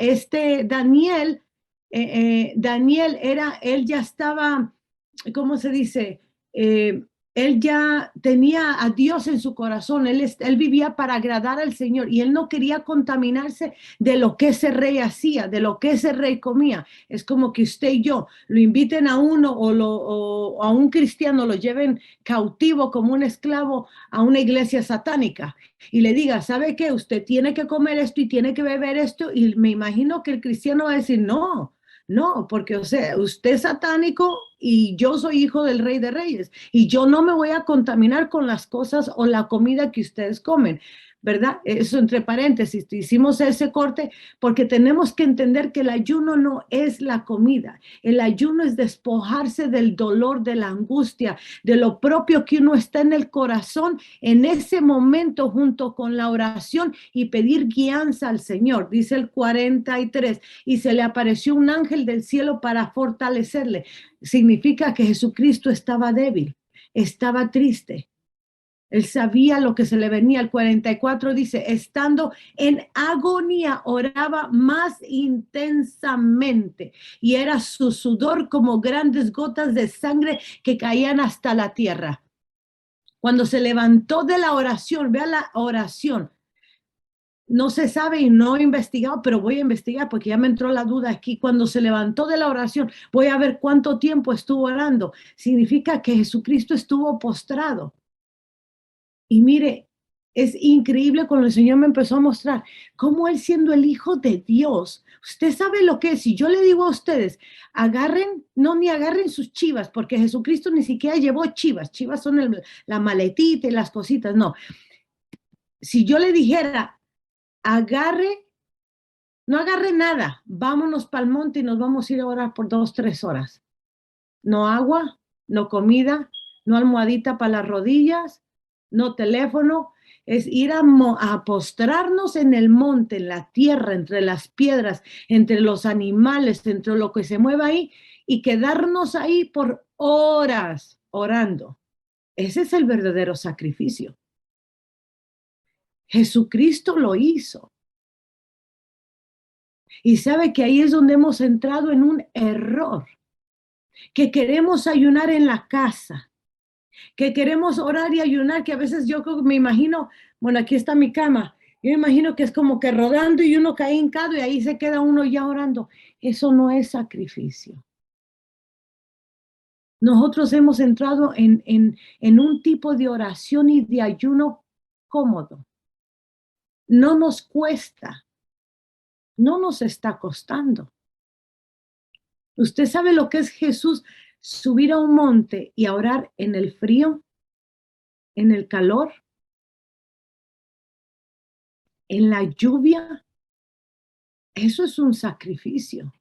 Daniel, él ya estaba ¿cómo se dice? Él ya tenía a Dios en su corazón, él vivía para agradar al Señor y él no quería contaminarse de lo que ese rey hacía, de lo que ese rey comía. Es como que usted y yo lo inviten a uno o a un cristiano, lo lleven cautivo como un esclavo a una iglesia satánica y le diga, ¿sabe qué? Usted tiene que comer esto y tiene que beber esto, y me imagino que el cristiano va a decir, no. No, porque o sea, usted es satánico y yo soy hijo del Rey de Reyes y yo no me voy a contaminar con las cosas o la comida que ustedes comen, ¿verdad? Eso entre paréntesis, hicimos ese corte porque tenemos que entender que el ayuno no es la comida. El ayuno es despojarse del dolor, de la angustia, de lo propio que uno está en el corazón en ese momento junto con la oración y pedir guianza al Señor. Dice el 43, y se le apareció un ángel del cielo para fortalecerle. Significa que Jesucristo estaba débil, estaba triste. Él sabía lo que se le venía. El 44 dice, estando en agonía, oraba más intensamente y era su sudor como grandes gotas de sangre que caían hasta la tierra. Cuando se levantó de la oración, vea la oración, no se sabe y no he investigado, pero voy a investigar porque ya me entró la duda aquí. Cuando se levantó de la oración, voy a ver cuánto tiempo estuvo orando. Significa que Jesucristo estuvo postrado. Y mire, es increíble cuando el Señor me empezó a mostrar cómo Él, siendo el Hijo de Dios, usted sabe lo que es. Si yo le digo a ustedes, agarren, no, ni agarren sus chivas, porque Jesucristo ni siquiera llevó chivas. Chivas son la maletita y las cositas, no. Si yo le dijera, no agarre nada, vámonos para el monte y nos vamos a ir a orar por 2, 3 horas. No agua, no comida, no almohadita para las rodillas, no teléfono, es ir a postrarnos en el monte, en la tierra, entre las piedras, entre los animales, entre lo que se mueva ahí y quedarnos ahí por horas orando. Ese es el verdadero sacrificio. Jesucristo lo hizo. Y sabe que ahí es donde hemos entrado en un error, que queremos ayunar en la casa, que queremos orar y ayunar, que a veces yo me imagino, bueno, aquí está mi cama, yo me imagino que es como que rodando y uno cae hincado y ahí se queda uno ya orando. Eso no es sacrificio. Nosotros hemos entrado en un tipo de oración y de ayuno cómodo. No nos cuesta, no nos está costando. ¿Usted sabe lo que es Jesús subir a un monte y a orar en el frío, en el calor, en la lluvia? Eso es un sacrificio.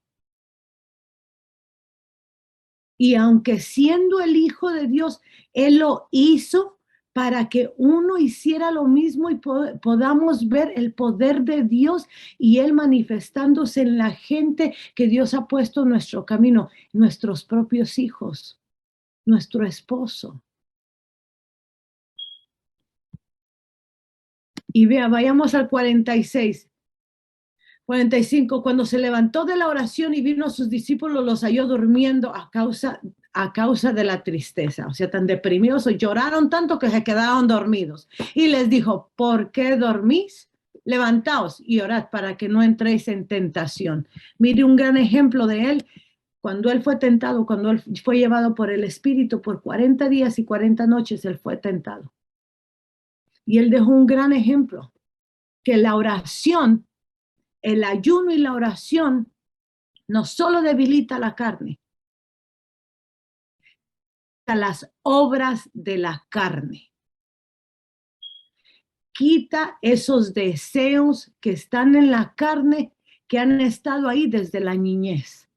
Y aunque siendo el Hijo de Dios, Él lo hizo para que uno hiciera lo mismo y podamos ver el poder de Dios y Él manifestándose en la gente que Dios ha puesto en nuestro camino, nuestros propios hijos, nuestro esposo. Y vea, vayamos al 46. 45, cuando se levantó de la oración y vino a sus discípulos, los halló durmiendo a causa de la tristeza. O sea, tan deprimidos, lloraron tanto que se quedaron dormidos. Y les dijo, ¿por qué dormís? Levantaos y orad para que no entréis en tentación. Mire un gran ejemplo de él. Cuando él fue tentado, cuando él fue llevado por el Espíritu por 40 días y 40 noches, él fue tentado. Y él dejó un gran ejemplo, que la oración, el ayuno y la oración no solo debilita la carne, las obras de la carne. Quita esos deseos que están en la carne, que han estado ahí desde la niñez.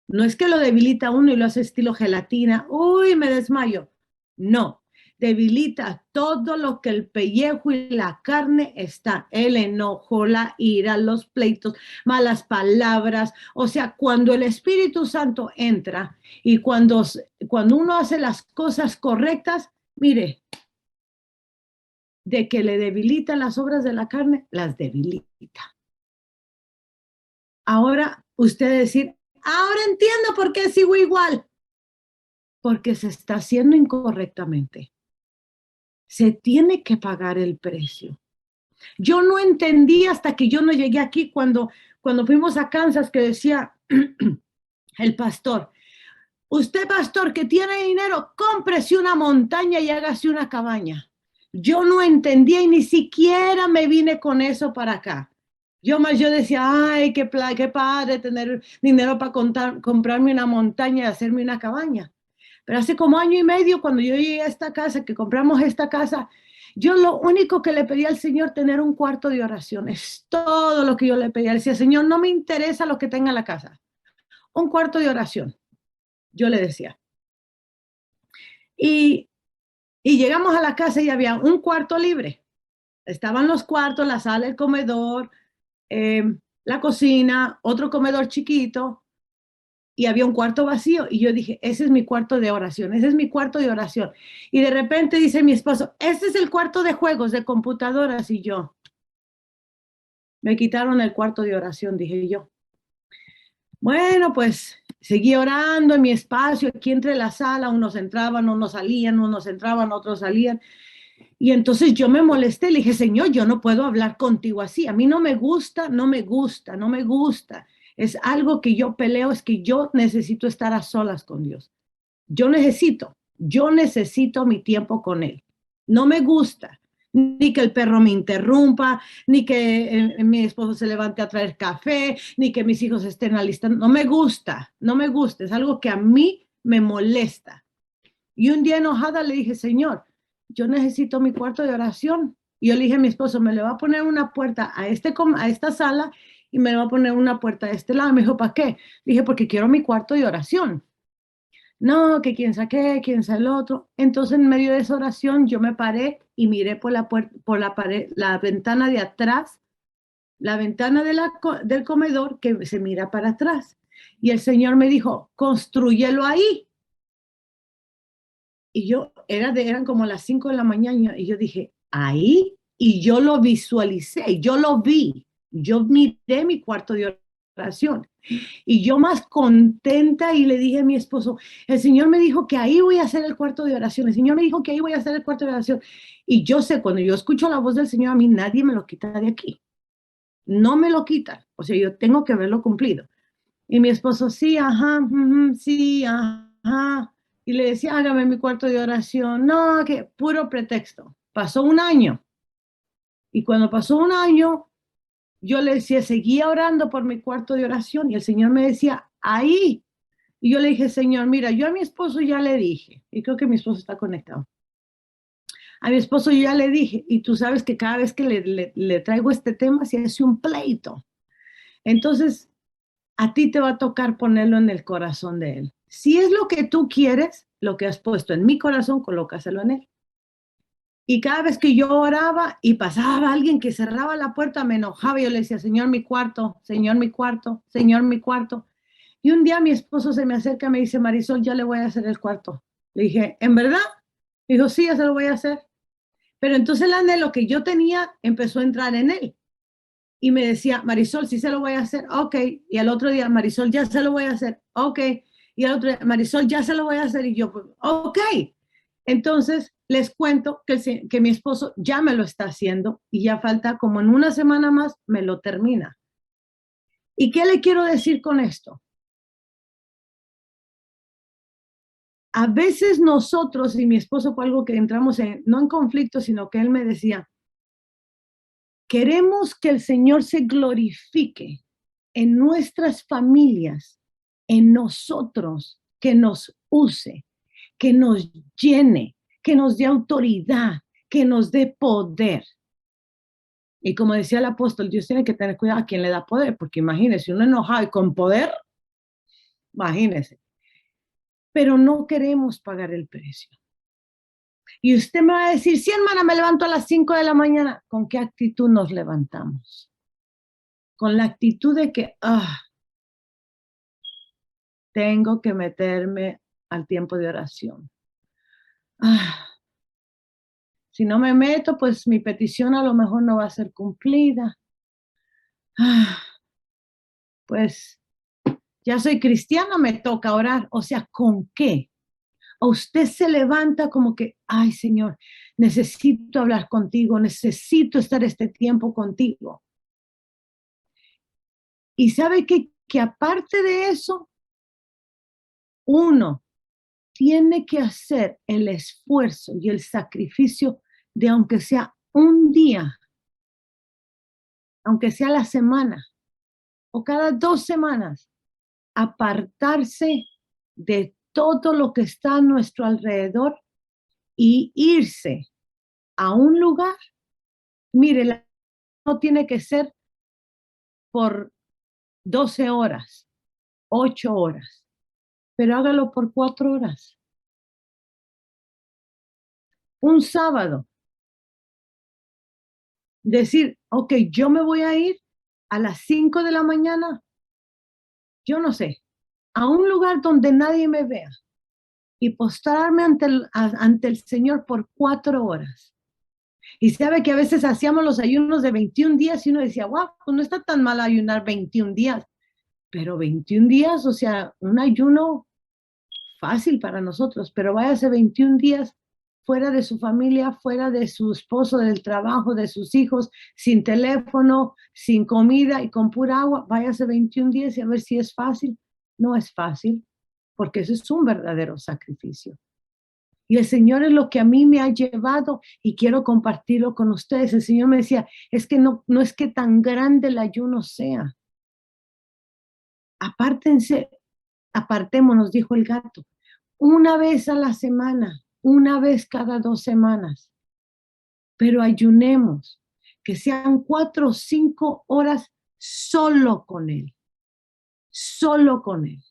No es que lo debilita uno y lo hace estilo gelatina, uy, me desmayo. No. Debilita todo lo que el pellejo y la carne está, el enojo, la ira, los pleitos, malas palabras. O sea, cuando el Espíritu Santo entra y cuando uno hace las cosas correctas, mire, de que le debilita las obras de la carne, las debilita. Ahora usted decir, ahora entiendo por qué sigo igual. porque se está haciendo incorrectamente. Se tiene que pagar el precio. Yo no entendí hasta que yo no llegué aquí cuando fuimos a Kansas, que decía el pastor, usted pastor que tiene dinero, cómprese una montaña y hágase una cabaña. Yo no entendía y ni siquiera me vine con eso para acá. Yo decía, ay, qué padre tener dinero para comprarme una montaña y hacerme una cabaña. Pero hace como año y medio, cuando yo llegué a esta casa, que compramos esta casa, yo lo único que le pedí al Señor, tener un cuarto de oración. Es todo lo que yo le pedí. Le decía, Señor, no me interesa lo que tenga en la casa. Un cuarto de oración, yo le decía. Y llegamos a la casa y había un cuarto libre. Estaban los cuartos, la sala, el comedor, la cocina, otro comedor chiquito, y había un cuarto vacío. Y yo dije, ese es mi cuarto de oración, ese es mi cuarto de oración. Y de repente dice mi esposo, este es el cuarto de juegos, de computadoras. Y yo, me quitaron el cuarto de oración, dije yo. Bueno, pues seguí orando en mi espacio, aquí entre la sala, unos entraban, unos salían, unos entraban, otros salían. Y entonces yo me molesté, le dije, Señor, yo no puedo hablar contigo así, a mí no me gusta, no me gusta, no me gusta. Es algo que yo peleo, es que yo necesito estar a solas con Dios. Yo necesito mi tiempo con Él. No me gusta ni que el perro me interrumpa, ni que mi esposo se levante a traer café, ni que mis hijos estén alistando. No me gusta, es algo que a mí me molesta. Y un día enojada le dije, Señor, yo necesito mi cuarto de oración. Y yo le dije a mi esposo, me le va a poner una puerta a esta sala y me le va a poner una puerta a este lado. Me dijo, ¿para qué? Dije, porque quiero mi cuarto de oración. No, que quién sabe quién sabe el otro. Entonces, en medio de esa oración, yo me paré y miré por la puerta, por la pared, la ventana de atrás, la ventana del comedor que se mira para atrás. Y el Señor me dijo, constrúyelo ahí. Y yo, eran como las 5 de la mañana, y yo dije, ahí, y yo lo visualicé, yo lo vi, yo miré mi cuarto de oración, y yo más contenta, y le dije a mi esposo, el Señor me dijo que ahí voy a hacer el cuarto de oración, el Señor me dijo que ahí voy a hacer el cuarto de oración, y yo sé, cuando yo escucho la voz del Señor, a mí nadie me lo quita de aquí, no me lo quita, o sea, yo tengo que verlo cumplido. Y mi esposo, sí, ajá, sí, ajá. Y le decía, hágame mi cuarto de oración. No, que puro pretexto. Pasó un año. Y cuando pasó un año, yo le decía, seguía orando por mi cuarto de oración. Y el Señor me decía, ahí. Y yo le dije, Señor, mira, yo a mi esposo ya le dije, y creo que mi esposo está conectado. A mi esposo yo ya le dije, y tú sabes que cada vez que le traigo este tema, se hace un pleito. Entonces, a ti te va a tocar ponerlo en el corazón de Él. Si es lo que tú quieres, lo que has puesto en mi corazón, colócaselo en Él. Y cada vez que yo oraba y pasaba alguien que cerraba la puerta, me enojaba y yo le decía, Señor, mi cuarto, Señor, mi cuarto, Señor, mi cuarto. Y un día mi esposo se me acerca y me dice, Marisol, ya le voy a hacer el cuarto. Le dije, ¿en verdad? Me dijo, sí, ya se lo voy a hacer. Pero entonces el anhelo que yo tenía empezó a entrar en él. Y me decía, Marisol, sí se lo voy a hacer, ok. Y al otro día, Marisol, ya se lo voy a hacer, ok. Y al otro día, Marisol, ya se lo voy a hacer. Y yo, pues, ok. Entonces, les cuento que mi esposo ya me lo está haciendo y ya falta como en una semana más, me lo termina. ¿Y qué le quiero decir con esto? A veces nosotros y mi esposo fue algo que entramos no en conflicto, sino que él me decía, queremos que el Señor se glorifique en nuestras familias, en nosotros, que nos use, que nos llene, que nos dé autoridad, que nos dé poder. Y como decía el apóstol, Dios tiene que tener cuidado a quien le da poder, porque imagínese, uno enojado y con poder, imagínese. Pero no queremos pagar el precio. Y usted me va a decir, sí, hermana, me levanto a las 5 de la mañana. ¿Con qué actitud nos levantamos? Con la actitud de que, tengo que meterme al tiempo de oración. Si no me meto, pues mi petición a lo mejor no va a ser cumplida. Pues ya soy cristiana, me toca orar. O sea, ¿con qué? O usted se levanta como que, ay Señor, necesito hablar contigo, necesito estar este tiempo contigo. Y sabe que aparte de eso, uno tiene que hacer el esfuerzo y el sacrificio de aunque sea un día, aunque sea la semana o cada 2 semanas, apartarse de todo lo que está a nuestro alrededor y irse a un lugar. Mire, no tiene que ser por 12 horas, 8 horas, pero hágalo por 4 horas. Un sábado, decir, ok, yo me voy a ir a las 5 de la mañana, yo no sé, a un lugar donde nadie me vea y postrarme ante el Señor por 4 horas. Y sabe que a veces hacíamos los ayunos de 21 días y uno decía, wow, pues no está tan mal ayunar 21 días, pero 21 días, o sea, un ayuno fácil para nosotros, pero váyase 21 días fuera de su familia, fuera de su esposo, del trabajo, de sus hijos, sin teléfono, sin comida y con pura agua, váyase 21 días y a ver si es fácil. No es fácil, porque eso es un verdadero sacrificio. Y el Señor es lo que a mí me ha llevado y quiero compartirlo con ustedes. El Señor me decía, es que no es que tan grande el ayuno sea. Apartémonos, dijo el gato, una vez a la semana, una vez cada 2 semanas, pero ayunemos, que sean 4 o 5 horas solo con Él, solo con Él.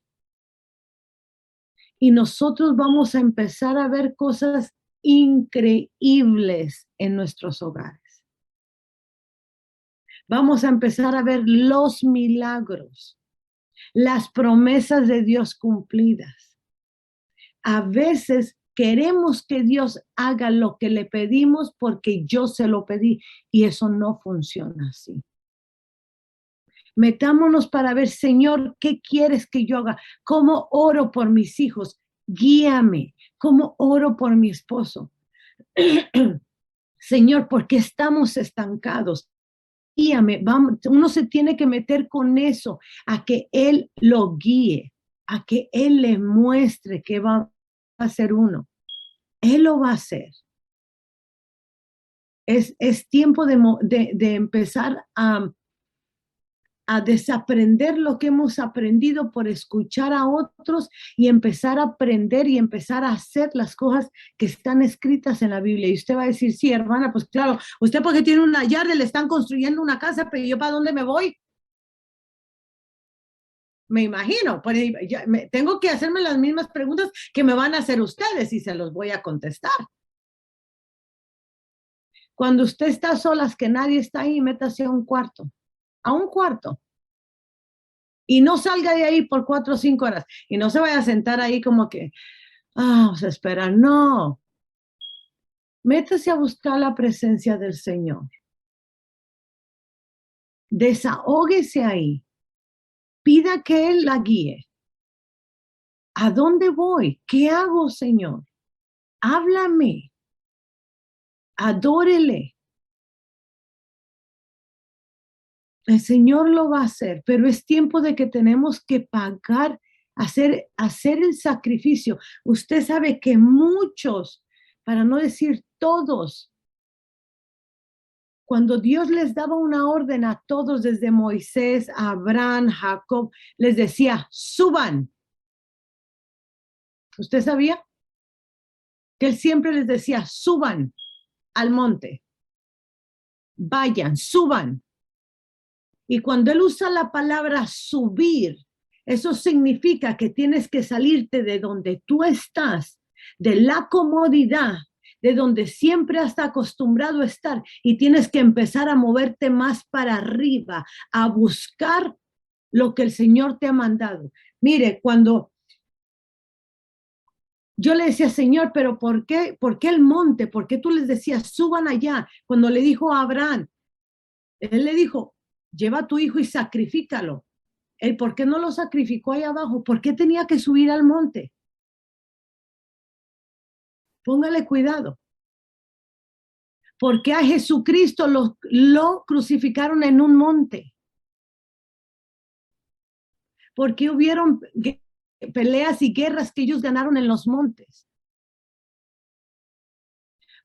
Y nosotros vamos a empezar a ver cosas increíbles en nuestros hogares. Vamos a empezar a ver los milagros, las promesas de Dios cumplidas. A veces queremos que Dios haga lo que le pedimos porque yo se lo pedí y eso no funciona así. Metámonos para ver, Señor, ¿qué quieres que yo haga? ¿Cómo oro por mis hijos? Guíame. ¿Cómo oro por mi esposo? Señor, ¿por qué estamos estancados? Guíame. Vamos, uno se tiene que meter con eso, a que Él lo guíe, a que Él le muestre qué va a hacer uno. Él lo va a hacer. Es tiempo de empezar a desaprender lo que hemos aprendido por escuchar a otros y empezar a aprender y empezar a hacer las cosas que están escritas en la Biblia. Y usted va a decir, sí, hermana, pues claro, usted porque tiene una yarda, le están construyendo una casa, pero yo ¿para dónde me voy? Me imagino, pues, tengo que hacerme las mismas preguntas que me van a hacer ustedes y se los voy a contestar. Cuando usted está a solas, que nadie está ahí, métase a un cuarto. Y no salga de ahí por 4 o 5 horas. Y no se vaya a sentar ahí como que, vamos a esperar. No. Métase a buscar la presencia del Señor. Desahóguese ahí. Pida que Él la guíe. ¿A dónde voy? ¿Qué hago, Señor? Háblame. Adórele. El Señor lo va a hacer, pero es tiempo de que tenemos que pagar, hacer el sacrificio. Usted sabe que muchos, para no decir todos, cuando Dios les daba una orden a todos, desde Moisés, Abraham, Jacob, les decía, suban. ¿Usted sabía? Que Él siempre les decía, suban al monte. Vayan, suban. Y cuando Él usa la palabra subir, eso significa que tienes que salirte de donde tú estás, de la comodidad, de donde siempre has acostumbrado a estar, y tienes que empezar a moverte más para arriba, a buscar lo que el Señor te ha mandado. Mire, cuando yo le decía, Señor, pero ¿por qué el monte? ¿Por qué tú les decías, suban allá? Cuando le dijo a Abraham, Él le dijo, lleva a tu hijo y sacrifícalo. Él, ¿por qué no lo sacrificó ahí abajo? ¿Por qué tenía que subir al monte? Póngale cuidado. Porque a Jesucristo lo crucificaron en un monte. Porque hubieron peleas y guerras que ellos ganaron en los montes.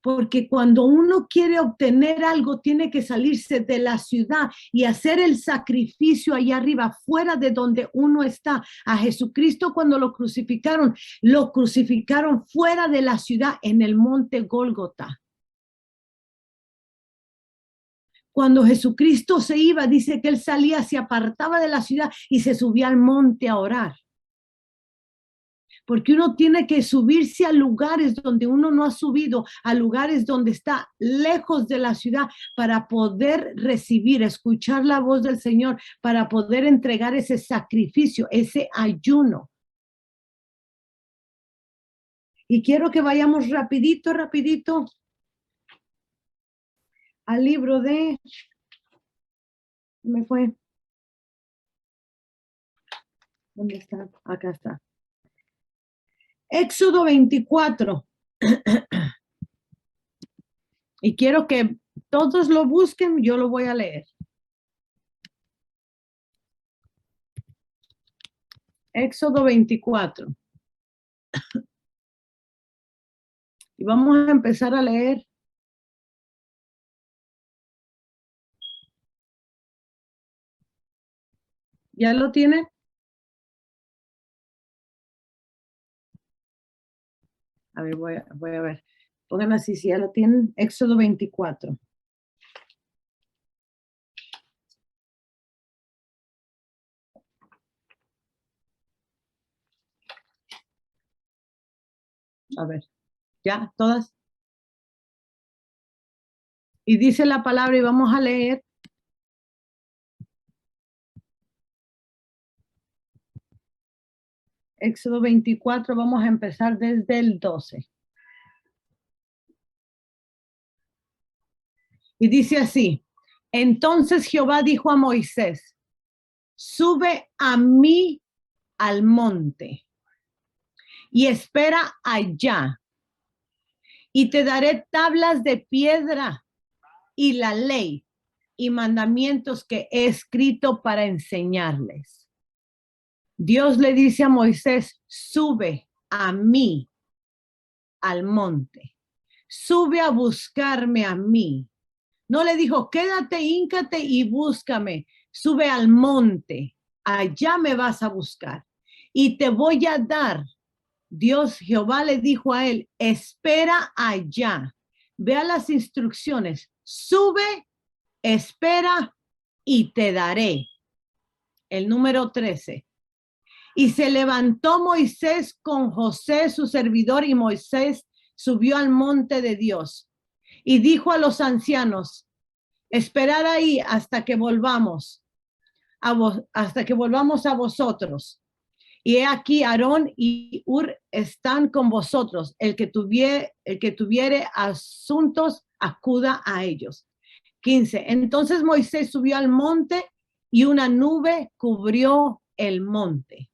Porque cuando uno quiere obtener algo, tiene que salirse de la ciudad y hacer el sacrificio allá arriba, fuera de donde uno está. A Jesucristo, cuando lo crucificaron fuera de la ciudad en el monte Gólgota. Cuando Jesucristo se iba, dice que él salía, se apartaba de la ciudad y se subía al monte a orar. Porque uno tiene que subirse a lugares donde uno no ha subido, a lugares donde está lejos de la ciudad para poder recibir, escuchar la voz del Señor, para poder entregar ese sacrificio, ese ayuno. Y quiero que vayamos rapidito al libro de... ¿Me fue? ¿Dónde está? Acá está. Éxodo 24. Y quiero que todos lo busquen, yo lo voy a leer. Éxodo 24. Y vamos a empezar a leer. ¿Ya lo tiene? A ver, voy a ver. Pongan así, si ya lo tienen. Éxodo 24. A ver, ¿ya? ¿Todas? Y dice la palabra y vamos a leer. Éxodo 24, vamos a empezar desde el 12. Y dice así: entonces Jehová dijo a Moisés, sube a mí al monte y espera allá, y te daré tablas de piedra y la ley y mandamientos que he escrito para enseñarles. Dios le dice a Moisés, sube a mí al monte, sube a buscarme a mí. No le dijo, quédate, híncate y búscame. Sube al monte, allá me vas a buscar y te voy a dar. Dios, Jehová le dijo a él, espera allá. Vea las instrucciones, sube, espera y te daré. El número 13. Y se levantó Moisés con José, su servidor, y Moisés subió al monte de Dios. Y dijo a los ancianos, esperad ahí hasta que volvamos a vosotros. Y he aquí Aarón y Hur están con vosotros. El que tuviere asuntos, acuda a ellos. 15. Entonces Moisés subió al monte y una nube cubrió el monte.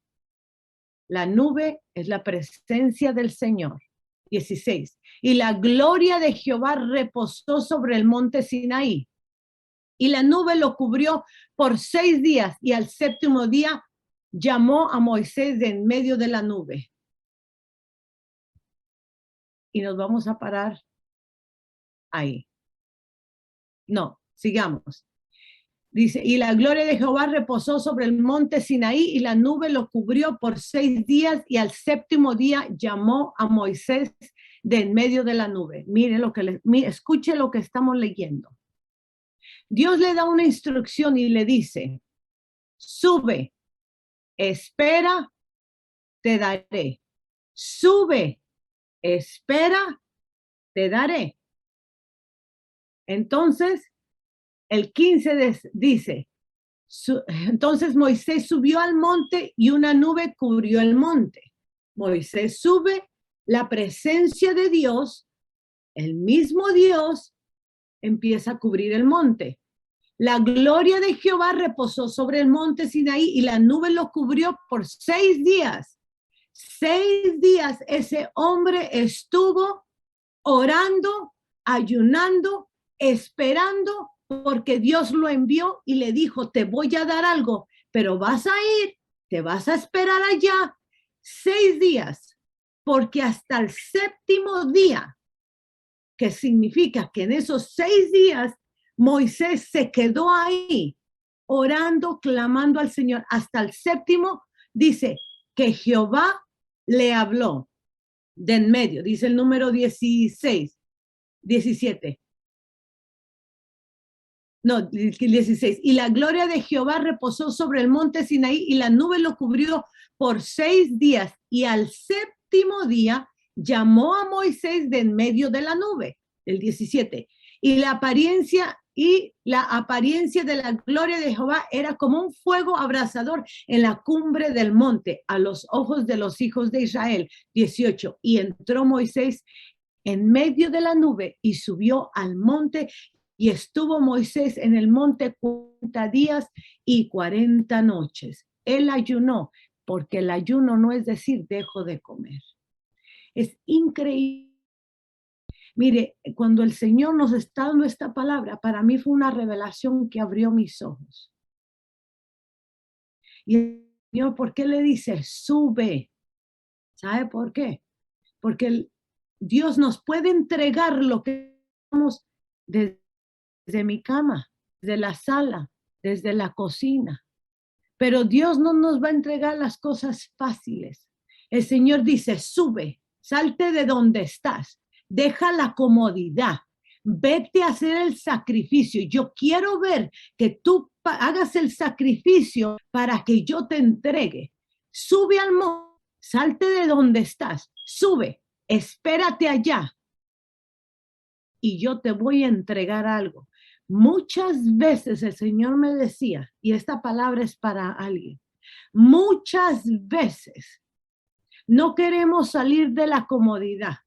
La nube es la presencia del Señor. 16. Y la gloria de Jehová reposó sobre el monte Sinaí. Y la nube lo cubrió por 6 días. Y al 7º día llamó a Moisés de en medio de la nube. Y nos vamos a parar ahí. No, sigamos. Dice, y la gloria de Jehová reposó sobre el monte Sinaí y la nube lo cubrió por 6 días y al 7º día llamó a Moisés de en medio de la nube. Escuche lo que estamos leyendo. Dios le da una instrucción y le dice, sube, espera, te daré. Sube, espera, te daré. Entonces, el 15 dice, entonces Moisés subió al monte y una nube cubrió el monte. Moisés sube, la presencia de Dios, el mismo Dios, empieza a cubrir el monte. La gloria de Jehová reposó sobre el monte Sinaí y la nube lo cubrió por 6 días. 6 días ese hombre estuvo orando, ayunando, esperando, porque Dios lo envió y le dijo, te voy a dar algo, pero vas a ir, te vas a esperar allá 6 días, porque hasta el 7º día, que significa que en esos 6 días Moisés se quedó ahí orando, clamando al Señor. Hasta el 7º dice que Jehová le habló de en medio, dice el número 17. No, 16. Y la gloria de Jehová reposó sobre el monte Sinaí y la nube lo cubrió por 6 días. Y al 7º día llamó a Moisés de en medio de la nube, el 17. Y la apariencia de la gloria de Jehová era como un fuego abrasador en la cumbre del monte a los ojos de los hijos de Israel, 18. Y entró Moisés en medio de la nube y subió al monte. Y estuvo Moisés en el monte 40 días y 40 noches. Él ayunó, porque el ayuno no es decir, dejo de comer. Es increíble. Mire, cuando el Señor nos está dando esta palabra, para mí fue una revelación que abrió mis ojos. Y el Señor, ¿por qué le dice, sube? ¿Sabe por qué? Porque Dios nos puede entregar lo que estamos desde mi cama, desde la sala, desde la cocina. Pero Dios no nos va a entregar las cosas fáciles. El Señor dice, sube, salte de donde estás, deja la comodidad, vete a hacer el sacrificio. Yo quiero ver que tú hagas el sacrificio para que yo te entregue. Sube al monte, salte de donde estás, sube, espérate allá y yo te voy a entregar algo. Muchas veces el Señor me decía, y esta palabra es para alguien, muchas veces no queremos salir de la comodidad.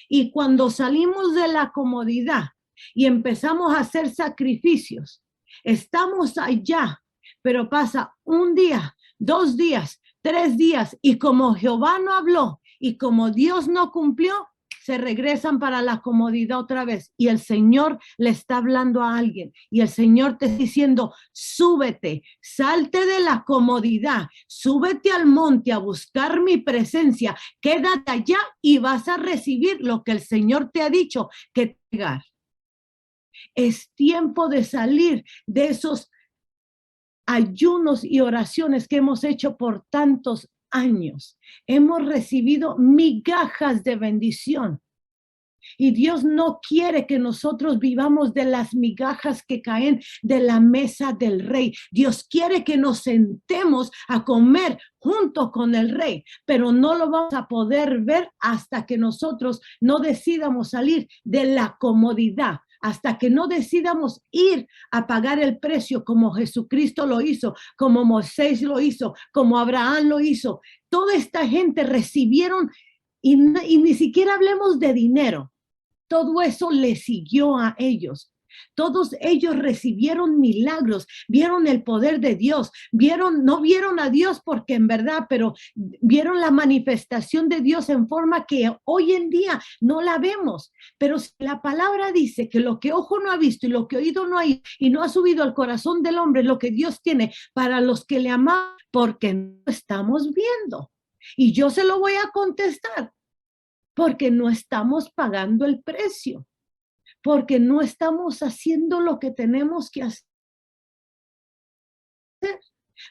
Y cuando salimos de la comodidad y empezamos a hacer sacrificios, estamos allá, pero pasa 1 día, 2 días, 3 días, y como Jehová no habló y como Dios no cumplió, se regresan para la comodidad otra vez. Y el Señor le está hablando a alguien y el Señor te está diciendo, súbete, salte de la comodidad, súbete al monte a buscar mi presencia, quédate allá y vas a recibir lo que el Señor te ha dicho que tengas. Es tiempo de salir de esos ayunos y oraciones que hemos hecho por tantos años. Hemos recibido migajas de bendición y Dios no quiere que nosotros vivamos de las migajas que caen de la mesa del rey. Dios quiere que nos sentemos a comer junto con el rey, pero no lo vamos a poder ver hasta que nosotros no decidamos salir de la comodidad, hasta que no decidamos ir a pagar el precio como Jesucristo lo hizo, como Moisés lo hizo, como Abraham lo hizo. Toda esta gente recibieron, y ni siquiera hablemos de dinero, todo eso le siguió a ellos. Todos ellos recibieron milagros, vieron el poder de Dios, no vieron a Dios porque en verdad, pero vieron la manifestación de Dios en forma que hoy en día no la vemos. Pero la palabra dice que lo que ojo no ha visto y lo que oído no ha oído y no ha subido al corazón del hombre, lo que Dios tiene para los que le aman, porque no estamos viendo. Y yo se lo voy a contestar, porque no estamos pagando el precio. Porque no estamos haciendo lo que tenemos que hacer.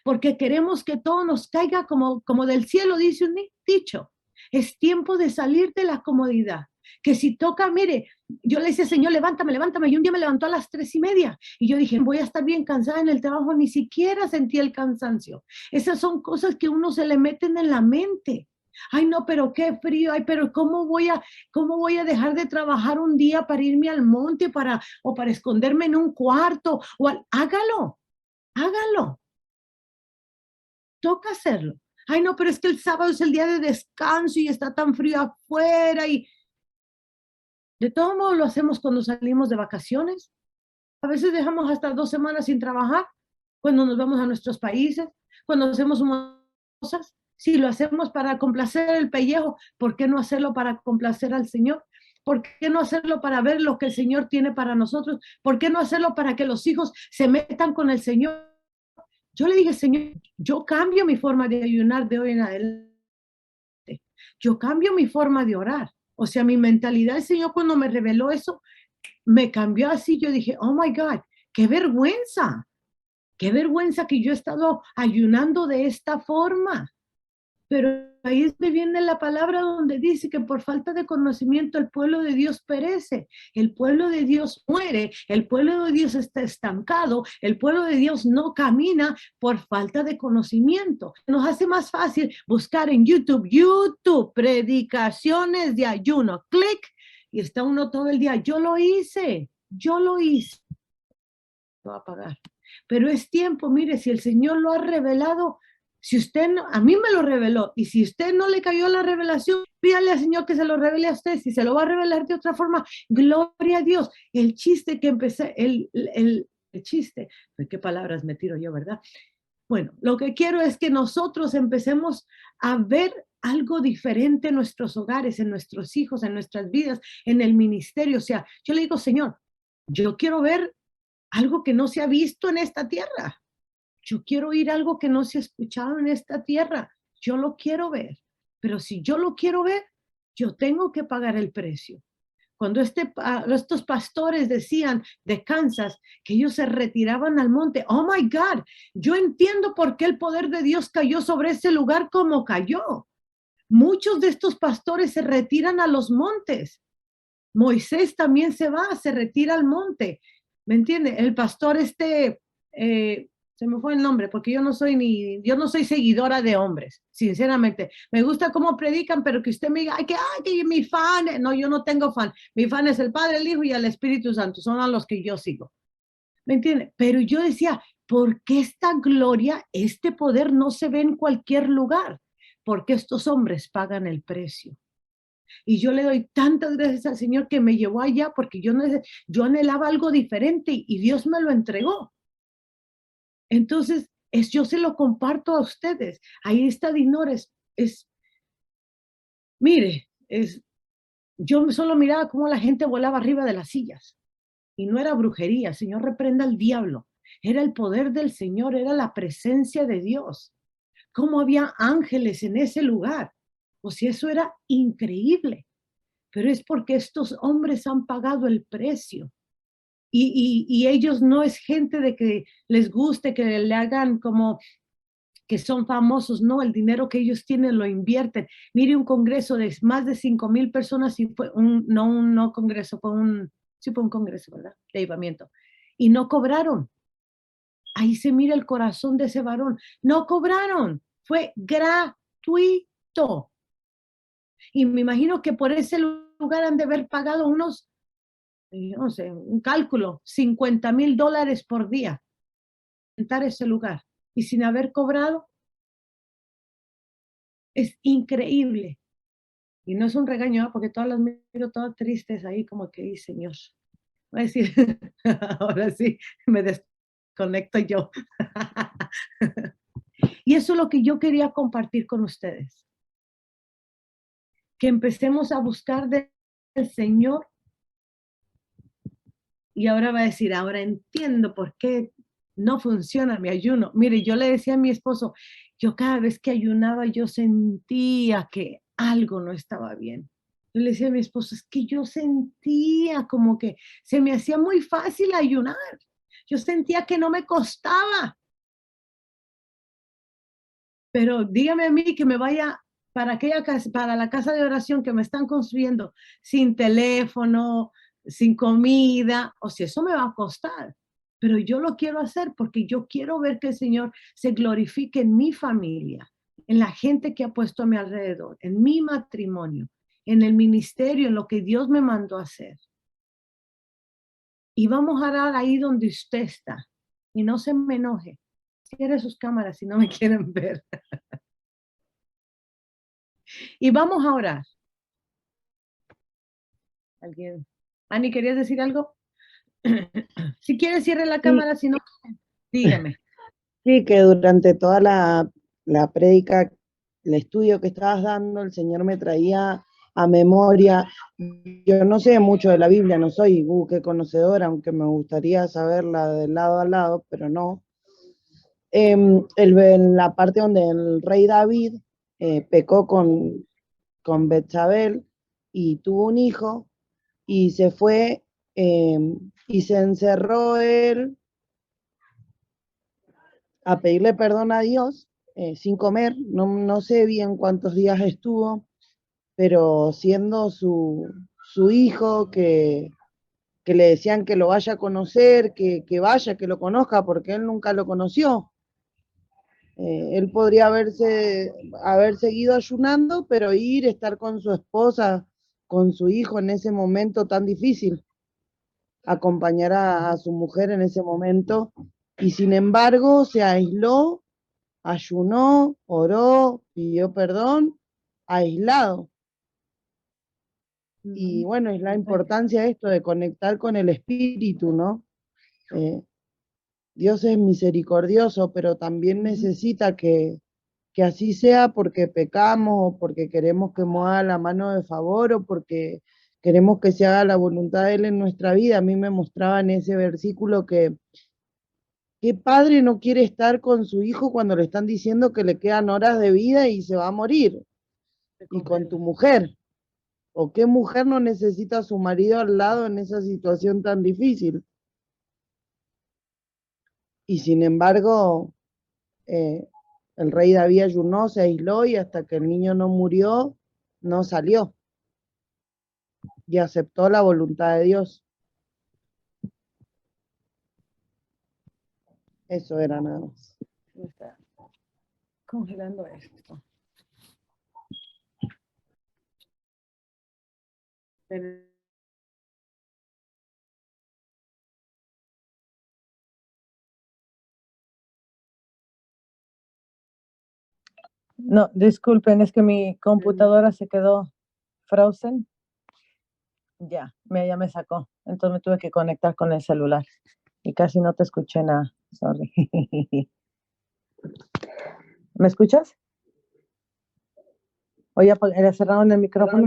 Porque queremos que todo nos caiga como del cielo, dice un dicho. Es tiempo de salir de la comodidad. Que si toca, mire, yo le decía, Señor, levántame. Y un día me levantó a las 3:30. Y yo dije, voy a estar bien cansada en el trabajo. Ni siquiera sentí el cansancio. Esas son cosas que uno se le meten en la mente. Ay, no, pero qué frío, ay, pero ¿cómo voy a dejar de trabajar un día para irme al monte o para esconderme en un cuarto? Hágalo. Toca hacerlo. Ay, no, pero es que el sábado es el día de descanso y está tan frío afuera y de todo modo lo hacemos cuando salimos de vacaciones. A veces dejamos hasta 2 semanas sin trabajar cuando nos vamos a nuestros países, cuando hacemos cosas. Si lo hacemos para complacer el pellejo, ¿por qué no hacerlo para complacer al Señor? ¿Por qué no hacerlo para ver lo que el Señor tiene para nosotros? ¿Por qué no hacerlo para que los hijos se metan con el Señor? Yo le dije, Señor, yo cambio mi forma de ayunar de hoy en adelante. Yo cambio mi forma de orar. O sea, mi mentalidad, el Señor cuando me reveló eso, me cambió así. Yo dije, oh my God, qué vergüenza que yo he estado ayunando de esta forma. Pero ahí es donde viene la palabra donde dice que por falta de conocimiento el pueblo de Dios perece, el pueblo de Dios muere, el pueblo de Dios está estancado, el pueblo de Dios no camina por falta de conocimiento. Nos hace más fácil buscar en YouTube, predicaciones de ayuno, clic, y está uno todo el día. Yo lo hice. Va a pagar. Pero es tiempo, mire, si el Señor lo ha revelado, si usted no, a mí me lo reveló, y si usted no le cayó la revelación, pídale al Señor que se lo revele a usted. Si se lo va a revelar de otra forma, gloria a Dios. El chiste que empecé, el chiste, ¿qué palabras me tiro yo, verdad? Bueno, lo que quiero es que nosotros empecemos a ver algo diferente en nuestros hogares, en nuestros hijos, en nuestras vidas, en el ministerio. O sea, yo le digo, Señor, yo quiero ver algo que no se ha visto en esta tierra. Yo quiero oír algo que no se ha escuchado en esta tierra. Yo lo quiero ver. Pero si yo lo quiero ver, yo tengo que pagar el precio. Cuando estos pastores decían de Kansas que ellos se retiraban al monte, oh my God, yo entiendo por qué el poder de Dios cayó sobre ese lugar como cayó. Muchos de estos pastores se retiran a los montes. Moisés también se retira al monte. ¿Me entiende? El pastor se me fue el nombre, porque yo no soy seguidora de hombres, sinceramente. Me gusta cómo predican, pero que usted me diga, que mi fan, no, yo no tengo fan. Mi fan es el Padre, el Hijo y el Espíritu Santo, son a los que yo sigo. ¿Me entiende? Pero yo decía, ¿por qué esta gloria, este poder no se ve en cualquier lugar? Porque estos hombres pagan el precio. Y yo le doy tantas gracias al Señor que me llevó allá, porque yo anhelaba algo diferente y Dios me lo entregó. Entonces, yo se lo comparto a ustedes. Ahí está Dinores. Mire, yo solo miraba cómo la gente volaba arriba de las sillas. Y no era brujería, Señor reprenda al diablo. Era el poder del Señor, era la presencia de Dios. Cómo había ángeles en ese lugar. O sea, eso era increíble. Pero es porque estos hombres han pagado el precio. Y ellos no es gente de que les guste, que le hagan como que son famosos, no, el dinero que ellos tienen lo invierten. Mire, un congreso de más de 5,000 personas, y fue no congreso, fue un congreso, ¿verdad? De avivamiento. Y no cobraron. Ahí se mira el corazón de ese varón. No cobraron, fue gratuito. Y me imagino que por ese lugar han de haber pagado unos, no sé, un cálculo, $50,000 por día, rentar ese lugar, y sin haber cobrado. Es increíble. Y no es un regaño, porque todas las miro todas tristes ahí, como que, Señor, voy a decir, ahora sí, me desconecto yo. Y eso es lo que yo quería compartir con ustedes. Que empecemos a buscar del Señor. Y ahora va a decir, ahora entiendo por qué no funciona mi ayuno. Mire, yo le decía a mi esposo, yo cada vez que ayunaba, yo sentía que algo no estaba bien. Yo le decía a mi esposo, es que yo sentía como que se me hacía muy fácil ayunar. Yo sentía que no me costaba. Pero dígame a mí que me vaya para la casa de oración que me están construyendo sin teléfono, sin comida, o si eso me va a costar. Pero yo lo quiero hacer porque yo quiero ver que el Señor se glorifique en mi familia, en la gente que ha puesto a mi alrededor, en mi matrimonio, en el ministerio, en lo que Dios me mandó a hacer. Y vamos a orar ahí donde usted está. Y no se me enoje. Cierre sus cámaras si no me quieren ver. Y vamos a orar. ¿Alguien? Ani, ¿querías decir algo? Si quieres, cierre la cámara, si no, dígame. Sí, que durante toda la prédica, el estudio que estabas dando, el Señor me traía a memoria. Yo no sé mucho de la Biblia, no soy qué conocedora, aunque me gustaría saberla de lado a lado, pero no. En la parte donde el rey David pecó con Betsabé y tuvo un hijo y se fue y se encerró él a pedirle perdón a Dios sin comer. No sé bien cuántos días estuvo, pero siendo su hijo que le decían que lo vaya a conocer, que vaya, que lo conozca, porque él nunca lo conoció. Él podría haber seguido ayunando, pero estar con su esposa, con su hijo en ese momento tan difícil, acompañar a su mujer en ese momento, y sin embargo se aisló, ayunó, oró, pidió perdón, aislado. Y bueno, es la importancia de esto de conectar con el espíritu, ¿no? Dios es misericordioso, pero también necesita que así sea porque pecamos o porque queremos que mueva la mano de favor o porque queremos que se haga la voluntad de Él en nuestra vida. A mí me mostraba en ese versículo que ¿qué padre no quiere estar con su hijo cuando le están diciendo que le quedan horas de vida y se va a morir? Y con tu mujer. ¿O qué mujer no necesita a su marido al lado en esa situación tan difícil? Y sin embargo, el rey David ayunó, se aisló y hasta que el niño no murió, no salió. Y aceptó la voluntad de Dios. Eso era nada más. Me está congelando esto. Pero no, disculpen, es que mi computadora se quedó frozen. Ya me sacó. Entonces me tuve que conectar con el celular. Y casi no te escuché nada. Sorry. ¿Me escuchas? O ya cerraron el micrófono.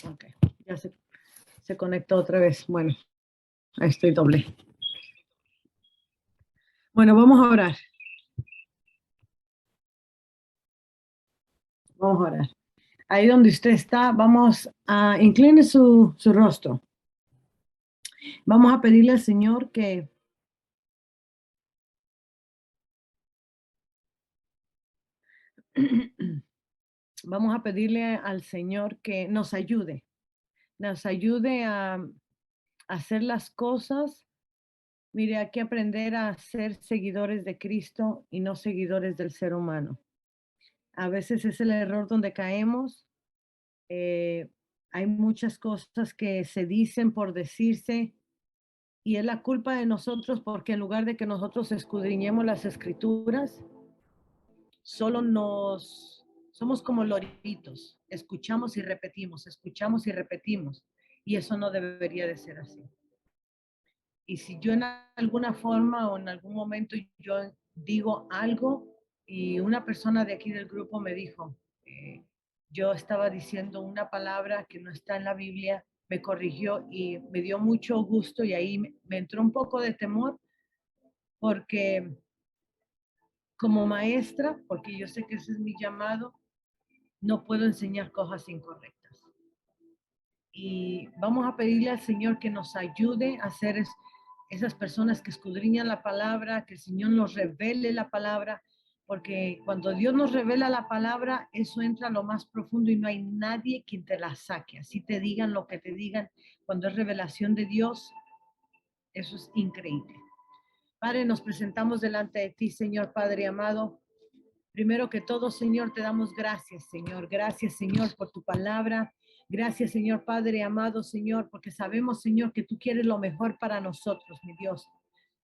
Ok, ya se conectó otra vez. Bueno, ahí estoy doble. Bueno, vamos a orar. Vamos a orar. Ahí donde usted está, vamos a incline su rostro. Vamos a pedirle al Señor que vamos a pedirle al Señor que nos ayude a hacer las cosas. Mire, hay que aprender a ser seguidores de Cristo y no seguidores del ser humano. A veces es el error donde caemos. Hay muchas cosas que se dicen por decirse y es la culpa de nosotros porque en lugar de que nosotros escudriñemos las escrituras, solo somos como loritos, escuchamos y repetimos y eso no debería de ser así. Y si yo en alguna forma o en algún momento yo digo algo y una persona de aquí del grupo me dijo, yo estaba diciendo una palabra que no está en la Biblia, me corrigió y me dio mucho gusto y ahí me entró un poco de temor porque como maestra, porque yo sé que ese es mi llamado, no puedo enseñar cosas incorrectas. Y vamos a pedirle al Señor que nos ayude a ser esas personas que escudriñan la palabra, que el Señor nos revele la palabra, porque cuando Dios nos revela la palabra, eso entra a lo más profundo y no hay nadie quien te la saque. Así te digan lo que te digan, cuando es revelación de Dios, eso es increíble. Padre, nos presentamos delante de ti, Señor Padre amado. Primero que todo, Señor, te damos gracias, Señor. Gracias, Señor, por tu palabra. Gracias, Señor Padre amado, Señor, porque sabemos, Señor, que tú quieres lo mejor para nosotros, mi Dios.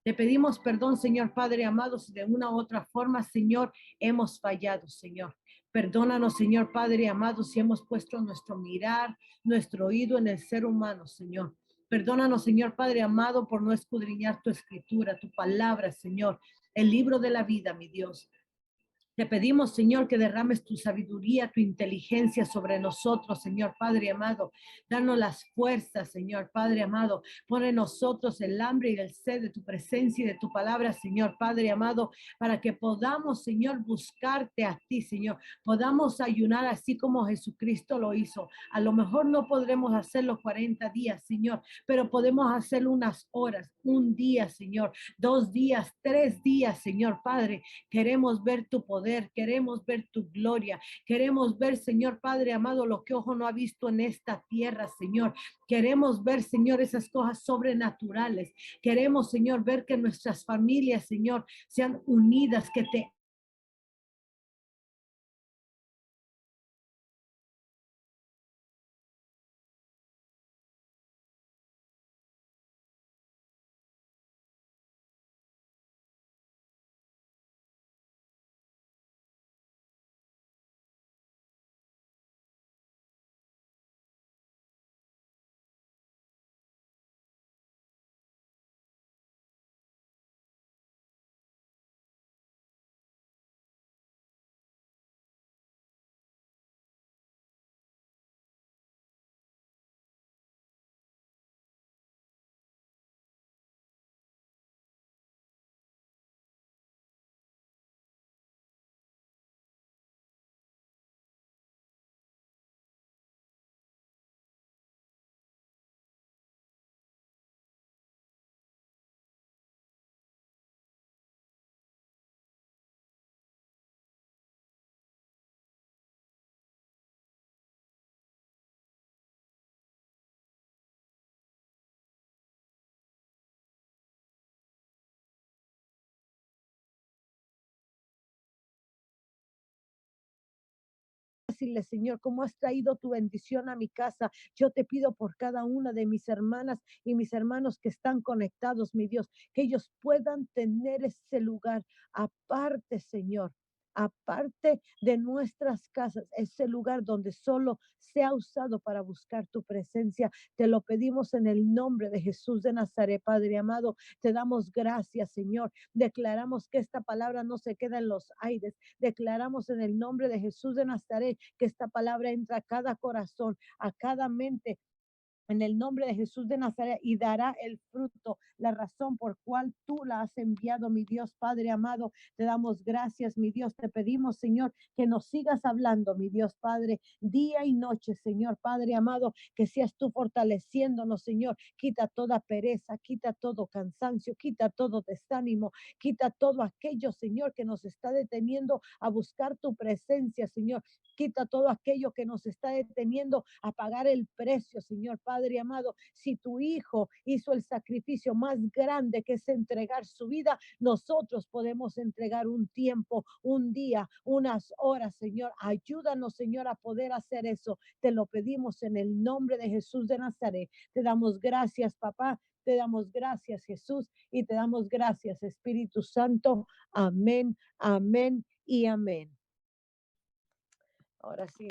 Te pedimos perdón, Señor Padre amado, si de una u otra forma, Señor, hemos fallado, Señor. Perdónanos, Señor Padre amado, si hemos puesto nuestro mirar, nuestro oído en el ser humano, Señor. Perdónanos, Señor Padre amado, por no escudriñar tu escritura, tu palabra, Señor, el libro de la vida, mi Dios. Te pedimos, Señor, que derrames tu sabiduría, tu inteligencia sobre nosotros, Señor Padre amado. Danos las fuerzas, Señor Padre amado. Pon en nosotros el hambre y el sed de tu presencia y de tu palabra, Señor Padre amado, para que podamos, Señor, buscarte a ti, Señor. Podamos ayunar así como Jesucristo lo hizo. A lo mejor no podremos hacerlo 40 días, Señor, pero podemos hacerlo unas horas, un día, Señor, 2 días, 3 días, Señor Padre. Queremos ver tu poder, queremos ver tu gloria, queremos ver, Señor Padre amado, lo que ojo no ha visto en esta tierra, Señor. Queremos ver, Señor, esas cosas sobrenaturales. Queremos, Señor, ver que nuestras familias, Señor, sean unidas, que te decirle, Señor, cómo has traído tu bendición a mi casa. Yo te pido por cada una de mis hermanas y mis hermanos que están conectados, mi Dios, que ellos puedan tener ese lugar aparte, Señor. Aparte de nuestras casas, ese lugar donde solo sea usado para buscar tu presencia. Te lo pedimos en el nombre de Jesús de Nazaret, Padre amado. Te damos gracias, Señor. Declaramos que esta palabra no se queda en los aires. Declaramos en el nombre de Jesús de Nazaret que esta palabra entra a cada corazón, a cada mente, en el nombre de Jesús de Nazaret, y dará el fruto, la razón por cual tú la has enviado, mi Dios Padre amado. Te damos gracias, mi Dios. Te pedimos, Señor, que nos sigas hablando, mi Dios Padre, día y noche, Señor Padre amado, que seas tú fortaleciéndonos, Señor. Quita toda pereza, quita todo cansancio, quita todo desánimo, quita todo aquello, Señor, que nos está deteniendo a buscar tu presencia, Señor. Quita todo aquello que nos está deteniendo a pagar el precio, Señor Padre amado. Si tu Hijo hizo el sacrificio más grande, que es entregar su vida, nosotros podemos entregar un tiempo, un día, unas horas, Señor. Ayúdanos, Señor, a poder hacer eso. Te lo pedimos en el nombre de Jesús de Nazaret. Te damos gracias, papá. Te damos gracias, Jesús, y te damos gracias, Espíritu Santo. Amén, amén y amén. Ahora sí.